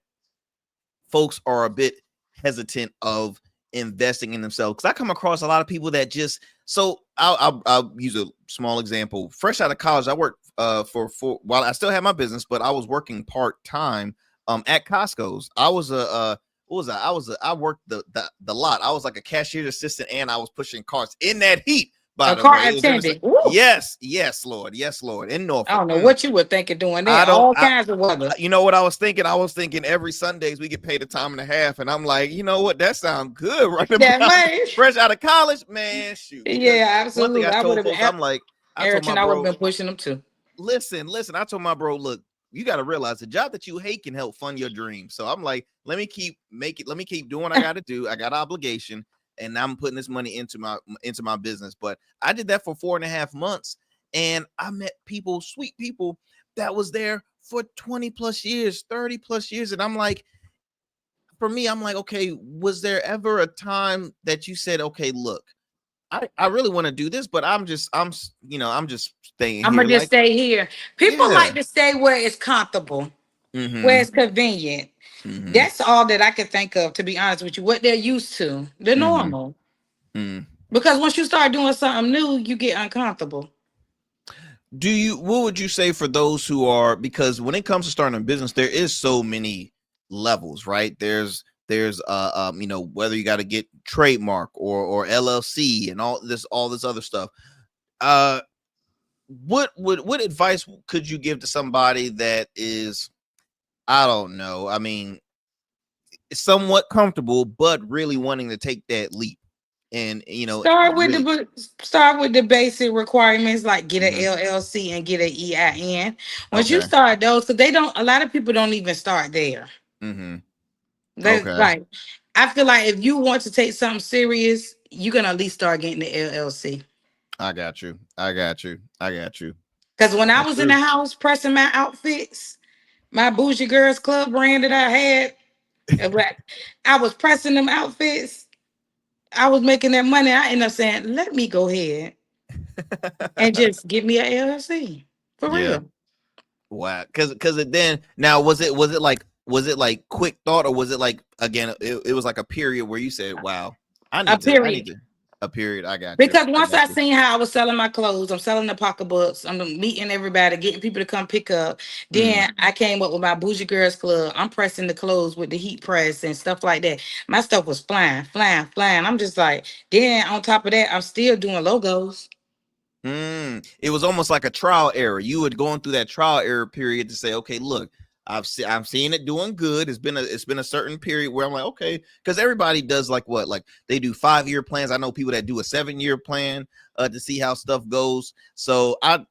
[SPEAKER 2] folks are a bit hesitant of investing in themselves? Because I come across a lot of people that just I'll use a small example. Fresh out of college, I worked for while I still had my business, but I was working part-time at Costco's. I was I worked the lot. I was like a cashier assistant, and I was pushing carts in that heat.
[SPEAKER 10] A car attendant.
[SPEAKER 2] Yes, Lord. In Norfolk.
[SPEAKER 10] I don't know what you were thinking doing there. All kinds of weather.
[SPEAKER 2] You know what I was thinking? I was thinking every Sundays we get paid a time and a half, and I'm like, you know what? That sounds good, right?
[SPEAKER 10] That money.
[SPEAKER 2] Fresh out of college, man. Shoot.
[SPEAKER 10] Yeah, absolutely.
[SPEAKER 2] One thing I told folks, I'm like,
[SPEAKER 10] Arington, I would have been pushing them too.
[SPEAKER 2] Listen. I told my bro, look, you got to realize the job that you hate can help fund your dreams. So I'm like, let me keep doing what I got to do. I got an obligation. And I'm putting this money into my business. But I did that for 4.5 months, and I met sweet people that was there for 20 plus years, 30 plus years. And I'm like, for me, I'm like, okay, was there ever a time that you said, okay, look, I really want to do this, but I'm just staying here.
[SPEAKER 10] I'm gonna just stay here. People like to stay where it's comfortable, where it's convenient. That's all that I could think of, to be honest with you. What they're used to, the normal. Because once you start doing something new, you get uncomfortable.
[SPEAKER 2] What would you say for those who are, because when it comes to starting a business, there is so many levels, right? There's whether you got to get trademark or LLC and all this other stuff. What advice could you give to somebody that is, I don't know, I mean, somewhat comfortable, but really wanting to take that leap? And
[SPEAKER 10] start with the basic requirements, like get an LLC and get an EIN. Once you start those, because a lot of people don't even start there. Like, I feel like if you want to take something serious, you're gonna at least start getting the LLC.
[SPEAKER 2] I got you.
[SPEAKER 10] Because when I was in the house pressing my outfits, my Bougie Girls Club brand that I had, I was pressing them outfits. I was making that money. I ended up saying, let me go ahead and just give me an LLC for real.
[SPEAKER 2] Wow. Because then now was it like quick thought, or was it like, again, it was like a period where you said, wow, I need a period. I got you.
[SPEAKER 10] Because once I seen how I was selling my clothes, I'm selling the pocketbooks, I'm meeting everybody, getting people to come pick up. Then I came up with my Bougie Girls Club. I'm pressing the clothes with the heat press and stuff like that. My stuff was flying. I'm just like, then on top of that, I'm still doing logos.
[SPEAKER 2] It was almost like a trial error. You were going through that trial error period to say, okay, look, I'm seeing it doing good. It's been a certain period where I'm like, okay, because everybody does like they do 5-year plans. I know people that do a 7-year plan to see how stuff goes. So I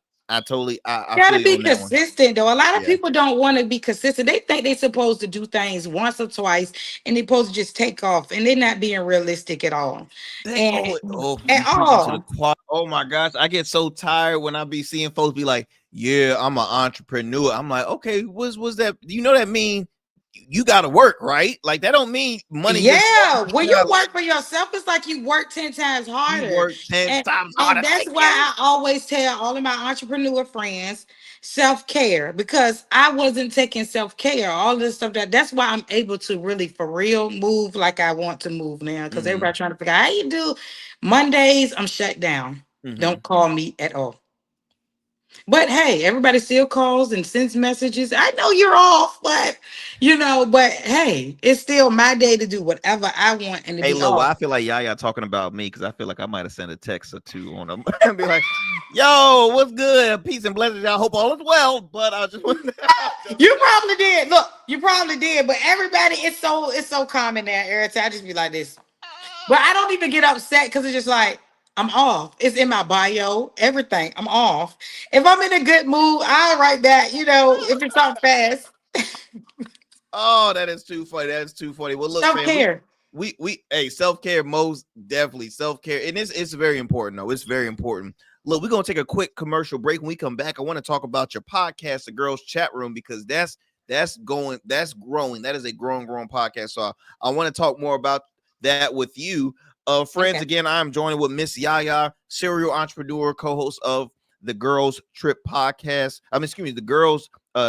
[SPEAKER 2] totally
[SPEAKER 10] gotta be consistent though. A lot of people don't want to be consistent. They think they're supposed to do things once or twice and they're supposed to just take off, and they're not being realistic at all.
[SPEAKER 2] Oh my gosh, I get so tired when I be seeing folks be like, yeah, I'm an entrepreneur. I'm like, okay, was that, you know, that mean you gotta work, right? Like that don't mean money.
[SPEAKER 10] When you work for yourself, it's like you work 10 times harder.
[SPEAKER 2] You work 10 times harder.
[SPEAKER 10] And that's why I always tell all of my entrepreneur friends self-care, because I wasn't taking self-care, all this stuff. That's why I'm able to really for real move like I want to move now. Because everybody trying to figure out how you do. Mondays, I'm shut down. Don't call me at all. But hey, everybody still calls and sends messages. I know you're off, but hey, it's still my day to do whatever I want. And
[SPEAKER 2] I feel like Yaya talking about me, because I feel like I might have sent a text or two on them and be like, yo, what's good? Peace and blessings. I hope all is well. But I just want
[SPEAKER 10] You probably did. Look, you probably did. But everybody, it's so common now, Arington. I just be like this. But I don't even get upset because it's just like I'm off. It's in my bio, everything. I'm off. If I'm in a good mood, I'll write that. If it's not fast,
[SPEAKER 2] Oh, that is too funny. That is too funny. Well, look,
[SPEAKER 10] self
[SPEAKER 2] fam,
[SPEAKER 10] care.
[SPEAKER 2] we hey, self-care, most definitely self-care. And it's very important, though. It's very important. Look, we're gonna take a quick commercial break. When we come back, I want to talk about your podcast, the Girls Chat Room, because that's growing. That is a growing podcast. So I want to talk more about that with you. Friends,
[SPEAKER 10] Okay.
[SPEAKER 2] again, I'm joining with Miss Yaya, serial entrepreneur, co-host of the Girls Trip Podcast. The Girls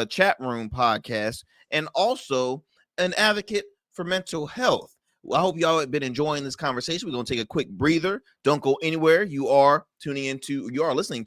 [SPEAKER 2] Chat Room Podcast, and also an advocate for mental health. Well, I hope y'all have been enjoying this conversation. We're going to take a quick breather. Don't go anywhere. You are listening to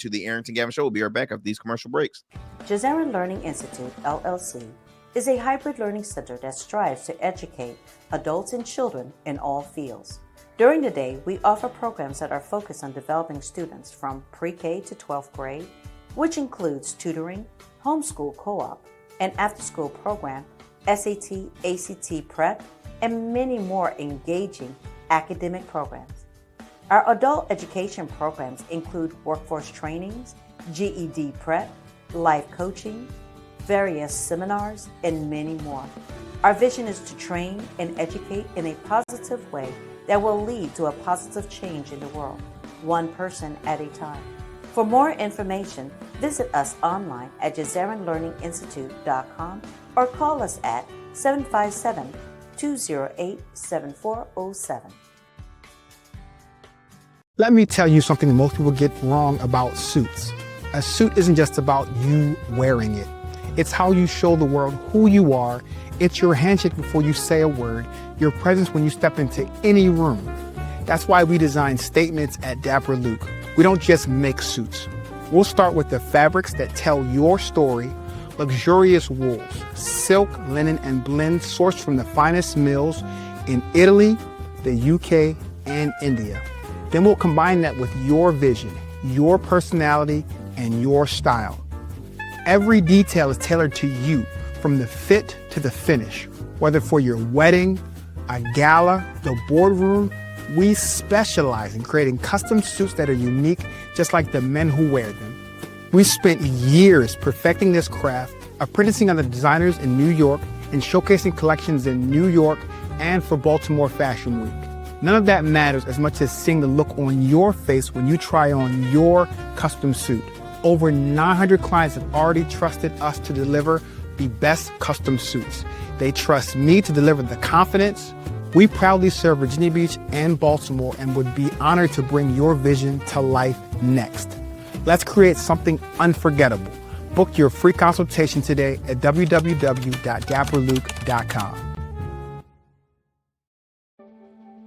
[SPEAKER 2] the Arrington Gavin Show. We'll be right back after these commercial breaks.
[SPEAKER 11] Jazeera Learning Institute, LLC, is a hybrid learning center that strives to educate adults and children in all fields. During the day, we offer programs that are focused on developing students from pre-K to 12th grade, which includes tutoring, homeschool co-op, an after-school program, SAT, ACT prep, and many more engaging academic programs. Our adult education programs include workforce trainings, GED prep, life coaching, various seminars, and many more. Our vision is to train and educate in a positive way that will lead to a positive change in the world, one person at a time. For more information, visit us online at jazeranlearninginstitute.com or call us at 757-208-7407.
[SPEAKER 3] Let me tell you something most people get wrong about suits. A suit isn't just about you wearing it. It's how you show the world who you are. It's your handshake before you say a word, your presence when you step into any room. That's why we design statements at Dapper Luke. We don't just make suits. We'll start with the fabrics that tell your story, luxurious wools, silk, linen, and blends sourced from the finest mills in Italy, the UK, and India. Then we'll combine that with your vision, your personality, and your style. Every detail is tailored to you, from the fit to the finish. Whether for your wedding, a gala, the boardroom, we specialize in creating custom suits that are unique, just like the men who wear them. We spent years perfecting this craft, apprenticing under designers in New York and showcasing collections in New York and for Baltimore Fashion Week. None of that matters as much as seeing the look on your face when you try on your custom suit. Over 900 clients have already trusted us to deliver the best custom suits. They trust me to deliver the confidence. We proudly serve Virginia Beach and Baltimore and would be honored to bring your vision to life next. Let's create something unforgettable. Book your free consultation today at www.dapperluke.com.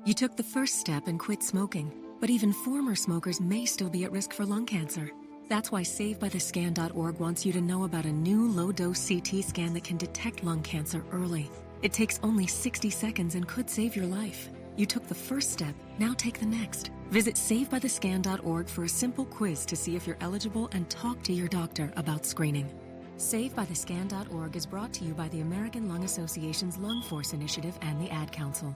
[SPEAKER 12] You took the first step and quit smoking, but even former smokers may still be at risk for lung cancer. That's why SaveByTheScan.org wants you to know about a new low-dose CT scan that can detect lung cancer early. It takes only 60 seconds and could save your life. You took the first step, now take the next. Visit SaveByTheScan.org for a simple quiz to see if you're eligible and talk to your doctor about screening. SaveByTheScan.org is brought to you by the American Lung Association's Lung Force Initiative and the Ad Council.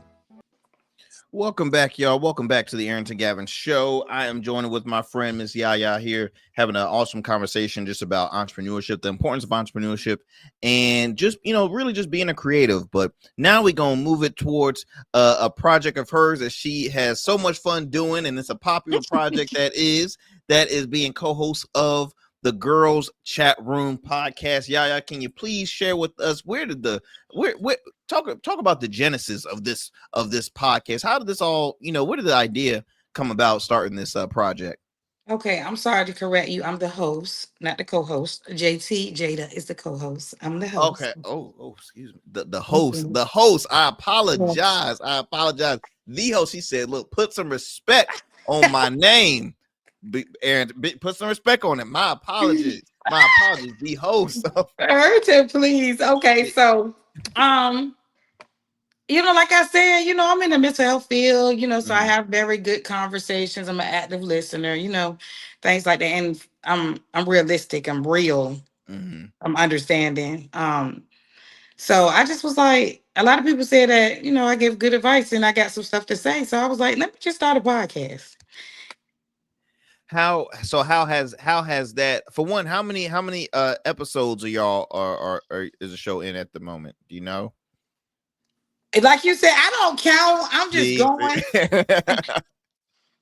[SPEAKER 2] Welcome back, y'all. Welcome back to the Arrington Gavin Show. I am joining with my friend Miss Yaya here, having an awesome conversation just about entrepreneurship, the importance of entrepreneurship, and just, really just being a creative. But now we're going to move it towards a project of hers that she has so much fun doing, and it's a popular project that is being co-host of the Girls Chat Room Podcast. Yaya, can you please share with us talk about the genesis of this podcast? How did this all, where did the idea come about starting this project?
[SPEAKER 10] Okay, I'm sorry to correct you. I'm the host, not the co-host. Jada is the co-host. I'm the host.
[SPEAKER 2] Okay. Oh, excuse me. The host. The host. I apologize. The host. She said, "Look, put some respect on my name." Aaron, put some respect on it. My apologies. The host.
[SPEAKER 10] Arrington, please. Okay, so like I said, I'm in the mental health field, so I have very good conversations. I'm an active listener, things like that. And I'm realistic, I'm real, I'm understanding. So I just was like, a lot of people say that, I give good advice and I got some stuff to say. So I was like, let me just start a podcast.
[SPEAKER 2] How has that, for one, how many episodes are y'all are is the show in at the moment? Do you know?
[SPEAKER 10] Like you said, I don't count. I'm just
[SPEAKER 2] See?
[SPEAKER 10] going.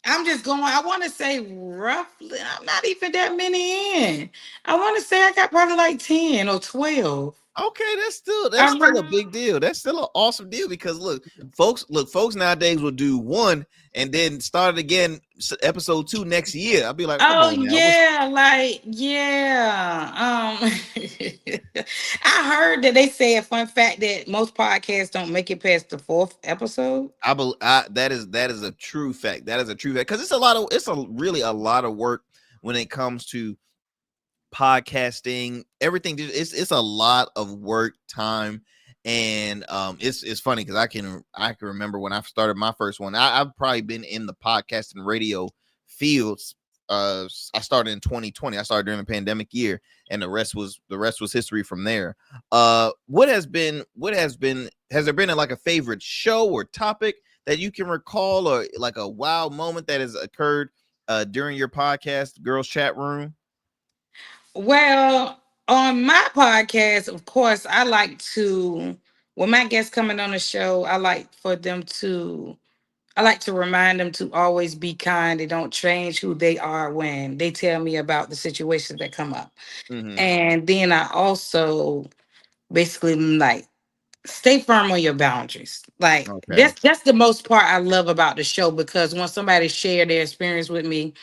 [SPEAKER 10] I'm just going. I want to say roughly, I'm not even that many in. I want to say I got probably like 10 or 12.
[SPEAKER 2] Okay, that's still a big deal. That's still an awesome deal because folks nowadays will do one and then start it again, episode 2 next year. I'll be like, come
[SPEAKER 10] Oh
[SPEAKER 2] on now.
[SPEAKER 10] yeah, like yeah. I heard that they say a fun fact that most podcasts don't make it past the 4th episode.
[SPEAKER 2] That is a true fact. That is a true fact because it's really a lot of work when it comes to podcasting. Everything it's a lot of work, time, and it's funny because I can remember when I started my first one. I've probably been in the podcast and radio fields. I started in 2020. I started during the pandemic year, and the rest was history from there. Has there been like a favorite show or topic that you can recall, or like a wow moment that has occurred during your podcast, Girls Chat Room?
[SPEAKER 10] Well, on my podcast, of course, I like to, when my guests coming on the show, I like to remind them to always be kind. They don't change who they are when they tell me about the situations that come up.
[SPEAKER 2] Mm-hmm.
[SPEAKER 10] And then I also basically like stay firm on your boundaries. Like
[SPEAKER 2] Okay.
[SPEAKER 10] that's the most part I love about the show, because when somebody share their experience with me,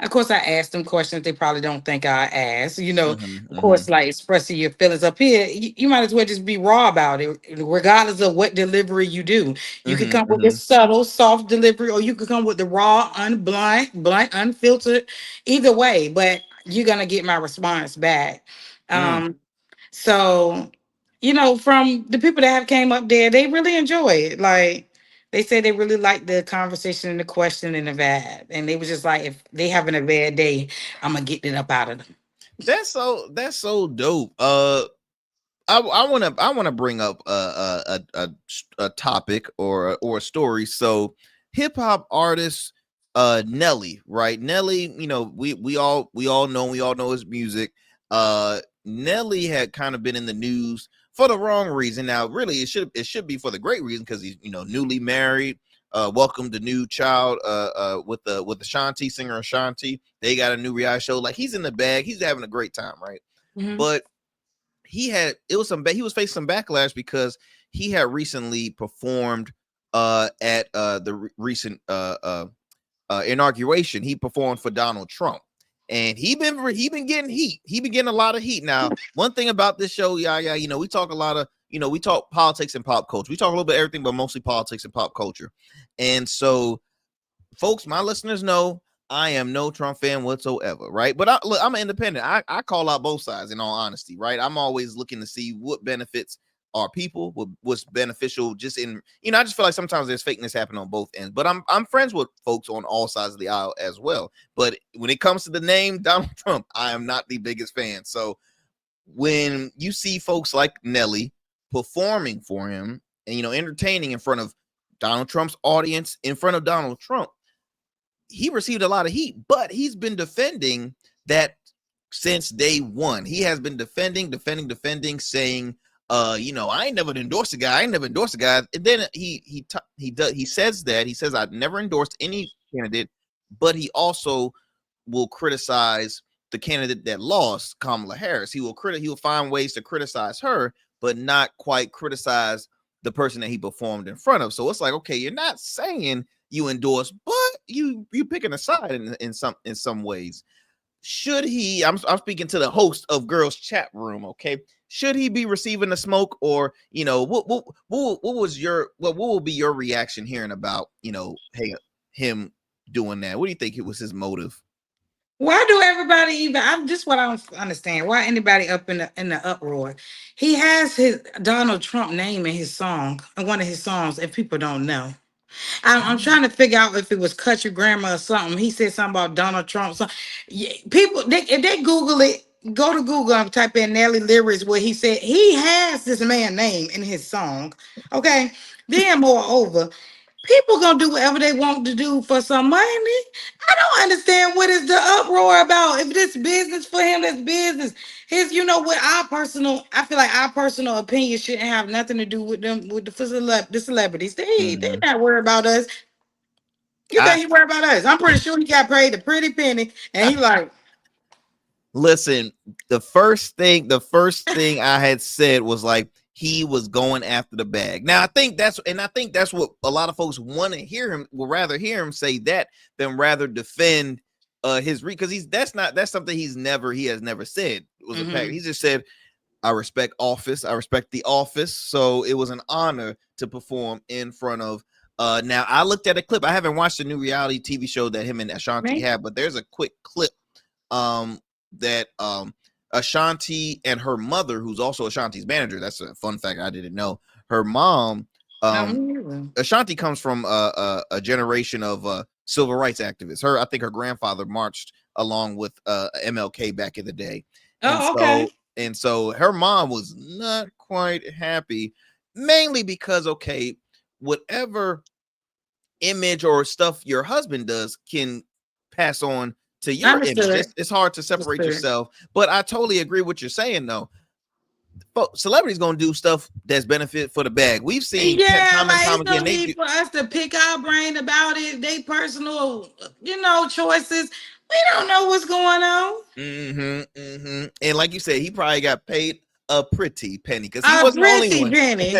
[SPEAKER 10] of course I ask them questions they probably don't think I ask.
[SPEAKER 2] Mm-hmm.
[SPEAKER 10] Of
[SPEAKER 2] Mm-hmm.
[SPEAKER 10] course, like expressing your feelings up here, you might as well just be raw about it, regardless of what delivery you do. You could come with
[SPEAKER 2] Mm-hmm.
[SPEAKER 10] this subtle, soft delivery, or you could come with the raw, blunt, unfiltered. Either way, but you're gonna get my response back.
[SPEAKER 2] Mm.
[SPEAKER 10] So, from the people that have came up there, they really enjoy it. Like they said they really like the conversation and the question and the vibe. And they was just like, if they having a bad day, I'm gonna get it up out of them.
[SPEAKER 2] That's so dope. I wanna bring up a topic or a story. So hip hop artist Nelly, right? Nelly, we all know his music. Nelly had kind of been in the news for the wrong reason. Now, really, it should be for the great reason, because he's newly married. Welcomed a new child with the Ashanti singer Ashanti. They got a new reality show. Like, he's in the bag. He's having a great time, right?
[SPEAKER 10] Mhm.
[SPEAKER 2] But he was facing some backlash because he had recently performed at the recent inauguration. He performed for Donald Trump, and he been getting heat. He been getting a lot of heat. Now, one thing about this show, Yaya, we talk a lot of, we talk politics and pop culture. We talk a little bit of everything, but mostly politics and pop culture. And so, folks, my listeners know I am no Trump fan whatsoever, right? But I'm an independent. I call out both sides, in all honesty, right? I'm always looking to see what benefits our people, what's beneficial. Just in, I just feel like sometimes there's fakeness happening on both ends. But I'm friends with folks on all sides of the aisle as well. But when it comes to the name Donald Trump, I am not the biggest fan. So when you see folks like Nelly performing for him and entertaining in front of Donald Trump's audience, in front of Donald Trump, he received a lot of heat, but he's been defending that since day one. He has been defending, saying, I ain't never endorsed a guy. And then he says I've never endorsed any candidate, but he also will criticize the candidate that lost, Kamala Harris. He will find ways to criticize her, but not quite criticize the person that he performed in front of. So it's like, okay, you're not saying you endorse, but you picking a side in some ways. Should he? I'm speaking to the host of Girls Chat Room. Okay, should he be receiving the smoke, or what will be your reaction hearing about hey, him doing that? What do you think it was his motive?
[SPEAKER 10] Why do everybody even? I'm just what I don't understand. Why anybody up in the uproar? He has his Donald Trump name in his song, in one of his songs, if people don't know. I'm trying to figure out if it was country grammar or something. He said something about Donald Trump. So, yeah, people, if they Google it, go to Google and type in Nelly lyrics where he said he has this man name in his song. Okay. Then moreover, people gonna do whatever they want to do for some money. I don't understand what is the uproar about. If this business for him, that's business. His, you know what, I feel like our personal opinion shouldn't have nothing to do with them, with the celebrities. They not worried about us. You think he worried about us? I'm pretty sure he got paid a pretty penny, and he like,
[SPEAKER 2] listen, the first thing I had said was like he was going after the bag. Now I think that's what a lot of folks want to hear him, will rather hear him say that than rather defend his because that's something he has never said. It was a fact. He just said, I respect the office. So it was an honor to perform in front of now I looked at a clip. I haven't watched the new reality TV show that him and Ashanti have, but there's a quick clip that Ashanti and her mother, who's also Ashanti's manager, that's a fun fact I didn't know. Her mom, Ashanti comes from a generation of civil rights activists. I think her grandfather marched along with MLK back in the day. And so her mom was not quite happy, mainly because whatever image or stuff your husband does can pass on to your image. It's hard to separate yourself, but I totally agree with what you're saying though. Celebrities gonna do stuff that's benefit for the bag. We've seen time and time again.
[SPEAKER 10] Need for us to pick our brain about it. They personal, choices. We don't know what's going on.
[SPEAKER 2] And like you said, he probably got paid a pretty penny because he wasn't the only one.
[SPEAKER 10] Penny.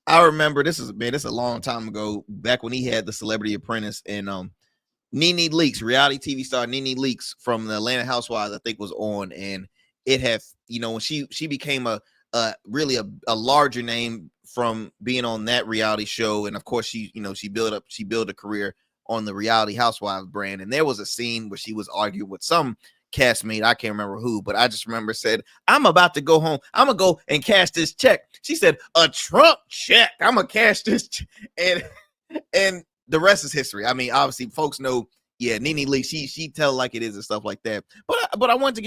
[SPEAKER 2] I remember this is a long time ago, back when he had the Celebrity Apprentice, and Nene Leakes, reality TV star Nene Leakes from the Atlanta Housewives, I think was on, and it had, when she became a really a larger name from being on that reality show, and of course she built a career on the Reality Housewives brand. And there was a scene where she was arguing with some castmate, I can't remember who, but I just remember said, I'm about to go home, I'm gonna go and cash this check. She said, a Trump check, I'm gonna cash this and the rest is history. I mean, obviously folks know, Nene Lee, she tell like it is and stuff like that. But I wanted to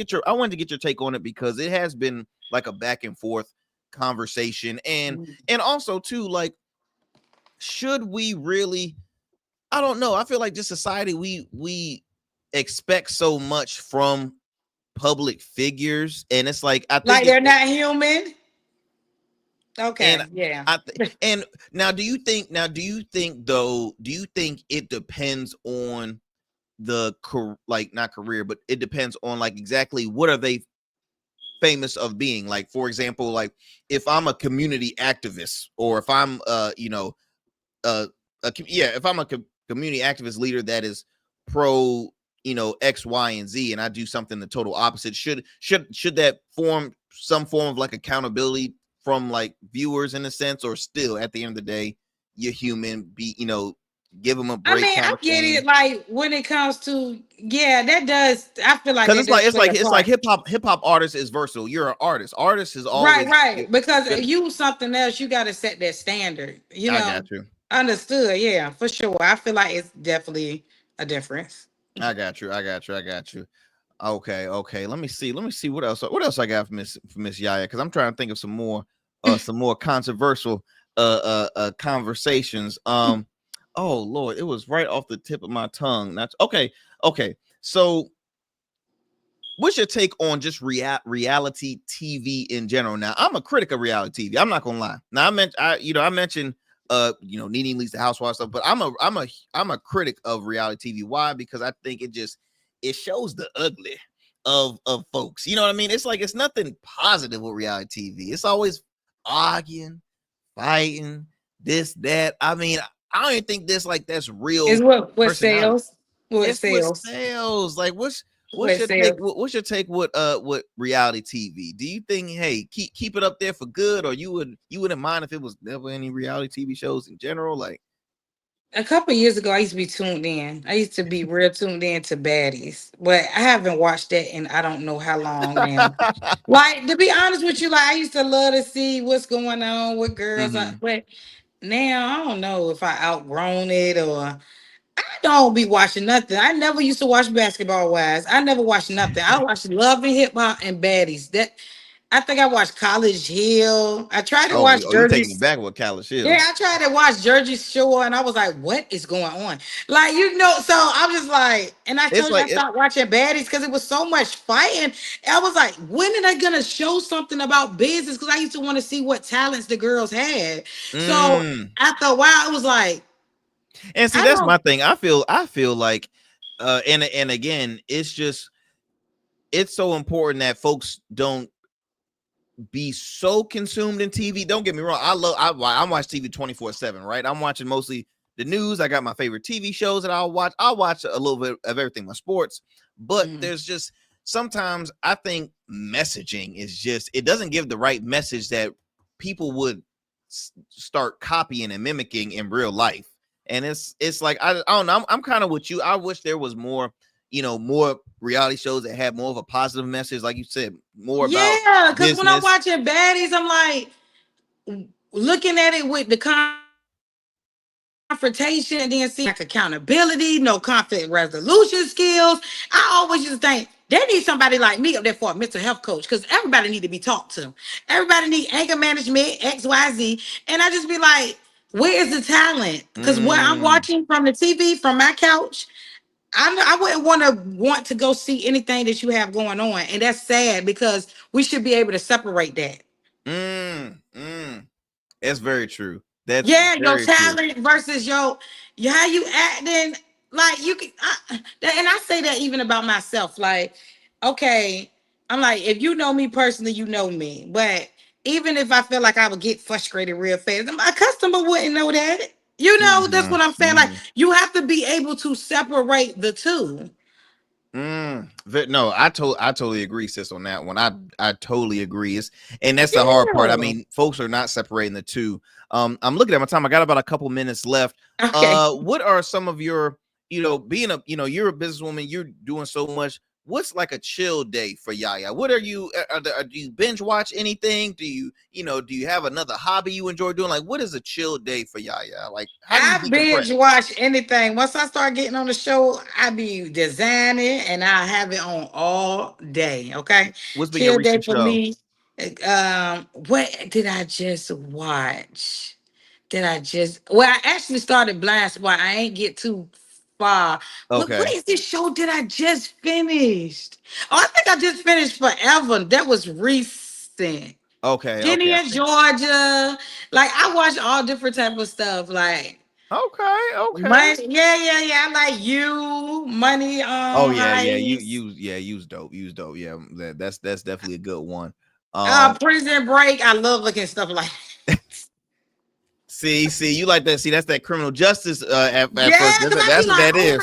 [SPEAKER 2] get your take on it because it has been like a back and forth conversation, and also too, like, should we really, I don't know, I feel like just society, we expect so much from public figures, and it's like, I think
[SPEAKER 10] like they're not human. Okay.
[SPEAKER 2] And now do you think it depends on not career, but it depends on like exactly what are they famous of being? Like, for example, like if I'm a community activist, or if I'm if I'm a community activist leader that is pro X, Y, and Z, and I do something the total opposite, should that form some form of like accountability from like viewers in a sense, or still at the end of the day you're human, give them a break?
[SPEAKER 10] I mean, I get it. Like when it comes to, that does. I feel like
[SPEAKER 2] it's like hip hop artist is versatile. You're an artist. Artist is always
[SPEAKER 10] right. Because you something else, you got to set that standard. I
[SPEAKER 2] got you.
[SPEAKER 10] Understood. Yeah, for sure. I feel like it's definitely a difference.
[SPEAKER 2] I got you. Okay. Let me see what else I got for Miss Yaya, because I'm trying to think of some more controversial conversations. Oh Lord, it was right off the tip of my tongue. That's okay. So what's your take on just reality TV in general? Now, I'm a critic of reality TV. I'm not gonna lie. Now, I mentioned Nene Leakes, the Housewives stuff, but I'm a critic of reality TV. Why? Because I think it shows the ugly of folks. You know what I mean? It's like, it's nothing positive with reality TV. It's always arguing, fighting, this, that. I mean, I don't even think that's real.
[SPEAKER 10] Is what sales?
[SPEAKER 2] What sales? Like, what's your take with reality TV? Do you think, hey, keep it up there for good, or you wouldn't mind if it was never any reality TV shows in general? Like,
[SPEAKER 10] a couple of years ago, I used to be tuned in. I used to be real tuned in to baddies, but I haven't watched that in I don't know how long now. Like, to be honest with you, like I used to love to see what's going on with girls, but now I don't know if I outgrown it, or I don't be watching nothing. I never used to watch Basketball Wives. I never watched nothing. I watched Love and Hip Hop and Baddies. That I think I watched College Hill. I tried to watch
[SPEAKER 2] You taking
[SPEAKER 10] Jersey.
[SPEAKER 2] it back with College Hill?
[SPEAKER 10] Yeah, I tried to watch Jersey Shore, and I was like, "What is going on?" Like, so I'm just like, and I told you I stopped watching Baddies because it was so much fighting. I was like, when are they gonna show something about business? Because I used to want to see what talents the girls had. So after a while, it was like,
[SPEAKER 2] and see, that's my thing. I feel like, and again, it's so important that folks don't be so consumed in TV. Don't get me wrong. I watch TV 24/7, right? I'm watching mostly the news. I got my favorite TV shows that I'll watch. I'll watch a little bit of everything, my sports, but there's just sometimes I think messaging is it doesn't give the right message that people would start copying and mimicking in real life. And it's like, I don't know. I'm kind of with you. I wish there was more, more reality shows that had more of a positive message, like you said, more about.
[SPEAKER 10] Yeah, because when I'm watching Baddies, I'm like looking at it with the confrontation and then see like accountability, no conflict resolution skills. I always used to think they need somebody like me up there for a mental health coach, because everybody need to be talked to. Everybody need anger management, XYZ. And I just be like, where is the talent? Because what I'm watching from the TV, from my couch, I wouldn't want to go see anything that you have going on. And that's sad, because we should be able to separate that.
[SPEAKER 2] That's very true. That's
[SPEAKER 10] your talent true. Versus how you acting. Like you can, and I say that even about myself. Like, okay, I'm like, if you know me personally, you know me. But even if I feel like I would get frustrated real fast, my customer wouldn't know that. That's what I'm saying. Like, you have to be able to separate the two.
[SPEAKER 2] No, I totally agree, sis, on that one. I totally agree. And that's the hard part. I mean, folks are not separating the two. I'm looking at my time. I got about a couple minutes left.
[SPEAKER 10] Okay.
[SPEAKER 2] What are some of your, being you're a businesswoman, you're doing so much. What's like a chill day for Yaya? What are you? Do you binge watch anything? Do you have another hobby you enjoy doing? Like, what is a chill day for Yaya? Like, how do you
[SPEAKER 10] binge watch anything. Once I start getting on the show, I be designing and I have it on all day. Okay,
[SPEAKER 2] what's been your recent show?
[SPEAKER 10] Me. What did I just watch? I actually started Blind Spot. I ain't get too far.
[SPEAKER 2] Okay.
[SPEAKER 10] What is this show that I just finished? Oh, I think I just finished Forever. That was recent.
[SPEAKER 2] Okay.
[SPEAKER 10] Jenny in Georgia. Like, I watch all different type of stuff. Like,
[SPEAKER 2] okay.
[SPEAKER 10] Yeah. I like You, Money.
[SPEAKER 2] You's dope. Yeah, that's definitely a good one.
[SPEAKER 10] Prison Break. I love looking at stuff like that.
[SPEAKER 2] See, you like that. See, that's that criminal justice at first. That's what that is.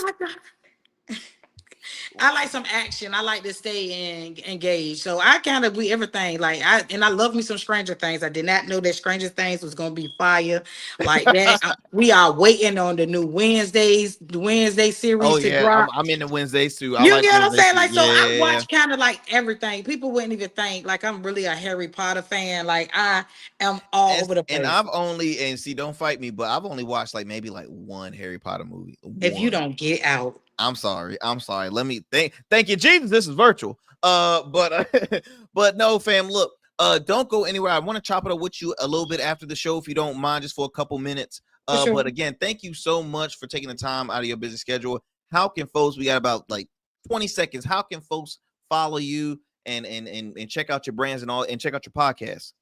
[SPEAKER 10] I like some action. I like to stay engaged. So I kind of do everything. Like, I love me some Stranger Things. I did not know that Stranger Things was gonna be fire like that. We are waiting on the new Wednesday series to drop.
[SPEAKER 2] I'm in the Wednesdays too.
[SPEAKER 10] You get what I'm saying? Like, so I watch kind of like everything. People wouldn't even think like I'm really a Harry Potter fan. Like, I am all over the place.
[SPEAKER 2] And don't fight me, but I've only watched like maybe like one Harry Potter movie.
[SPEAKER 10] If you don't get out.
[SPEAKER 2] I'm sorry. Let me thank you, Jesus. This is virtual. But no, fam. Look, don't go anywhere. I want to chop it up with you a little bit after the show, if you don't mind, just for a couple minutes. Sure. But again, thank you so much for taking the time out of your busy schedule. How can folks? We got about like 20 seconds. How can folks follow you and check out your brands and check out your podcast?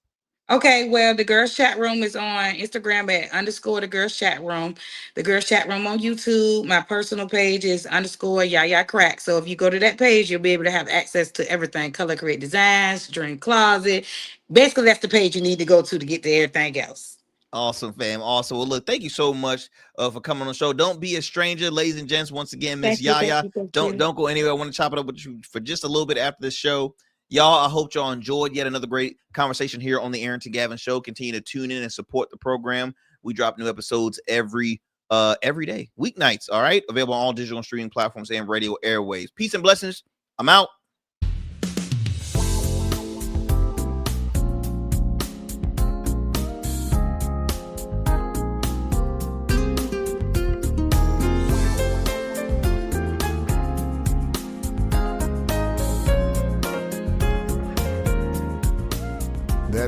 [SPEAKER 10] Okay, well, the Girls Chat Room is on Instagram at _ the Girls Chat Room. The Girls Chat Room on YouTube. My personal page is _ Yaya Crack. So if you go to that page, you'll be able to have access to everything. Color Create Designs, Dream Closet. Basically, that's the page you need to go to get to everything else.
[SPEAKER 2] Awesome, fam. Awesome. Well, look, thank you so much for coming on the show. Don't be a stranger, ladies and gents. Once again, Miss Yaya. Don't go anywhere. I want to chop it up with you for just a little bit after the show. Y'all, I hope y'all enjoyed yet another great conversation here on the Arrington Gavin Show. Continue to tune in and support the program. We drop new episodes every day, weeknights. All right, available on all digital and streaming platforms and radio airwaves. Peace and blessings. I'm out.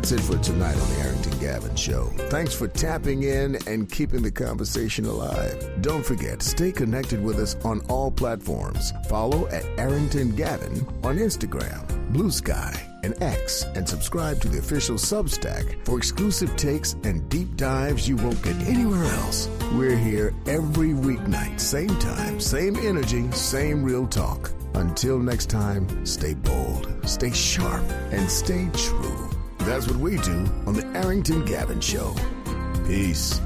[SPEAKER 1] That's it for tonight on the Arrington Gavin Show. Thanks for tapping in and keeping the conversation alive. Don't forget, stay connected with us on all platforms. Follow at Arrington Gavin on Instagram, Blue Sky, and X, and subscribe to the official Substack for exclusive takes and deep dives you won't get anywhere else. We're here every weeknight, same time, same energy, same real talk. Until next time, stay bold, stay sharp, and stay true. That's what we do on the Arrington Gavin Show. Peace.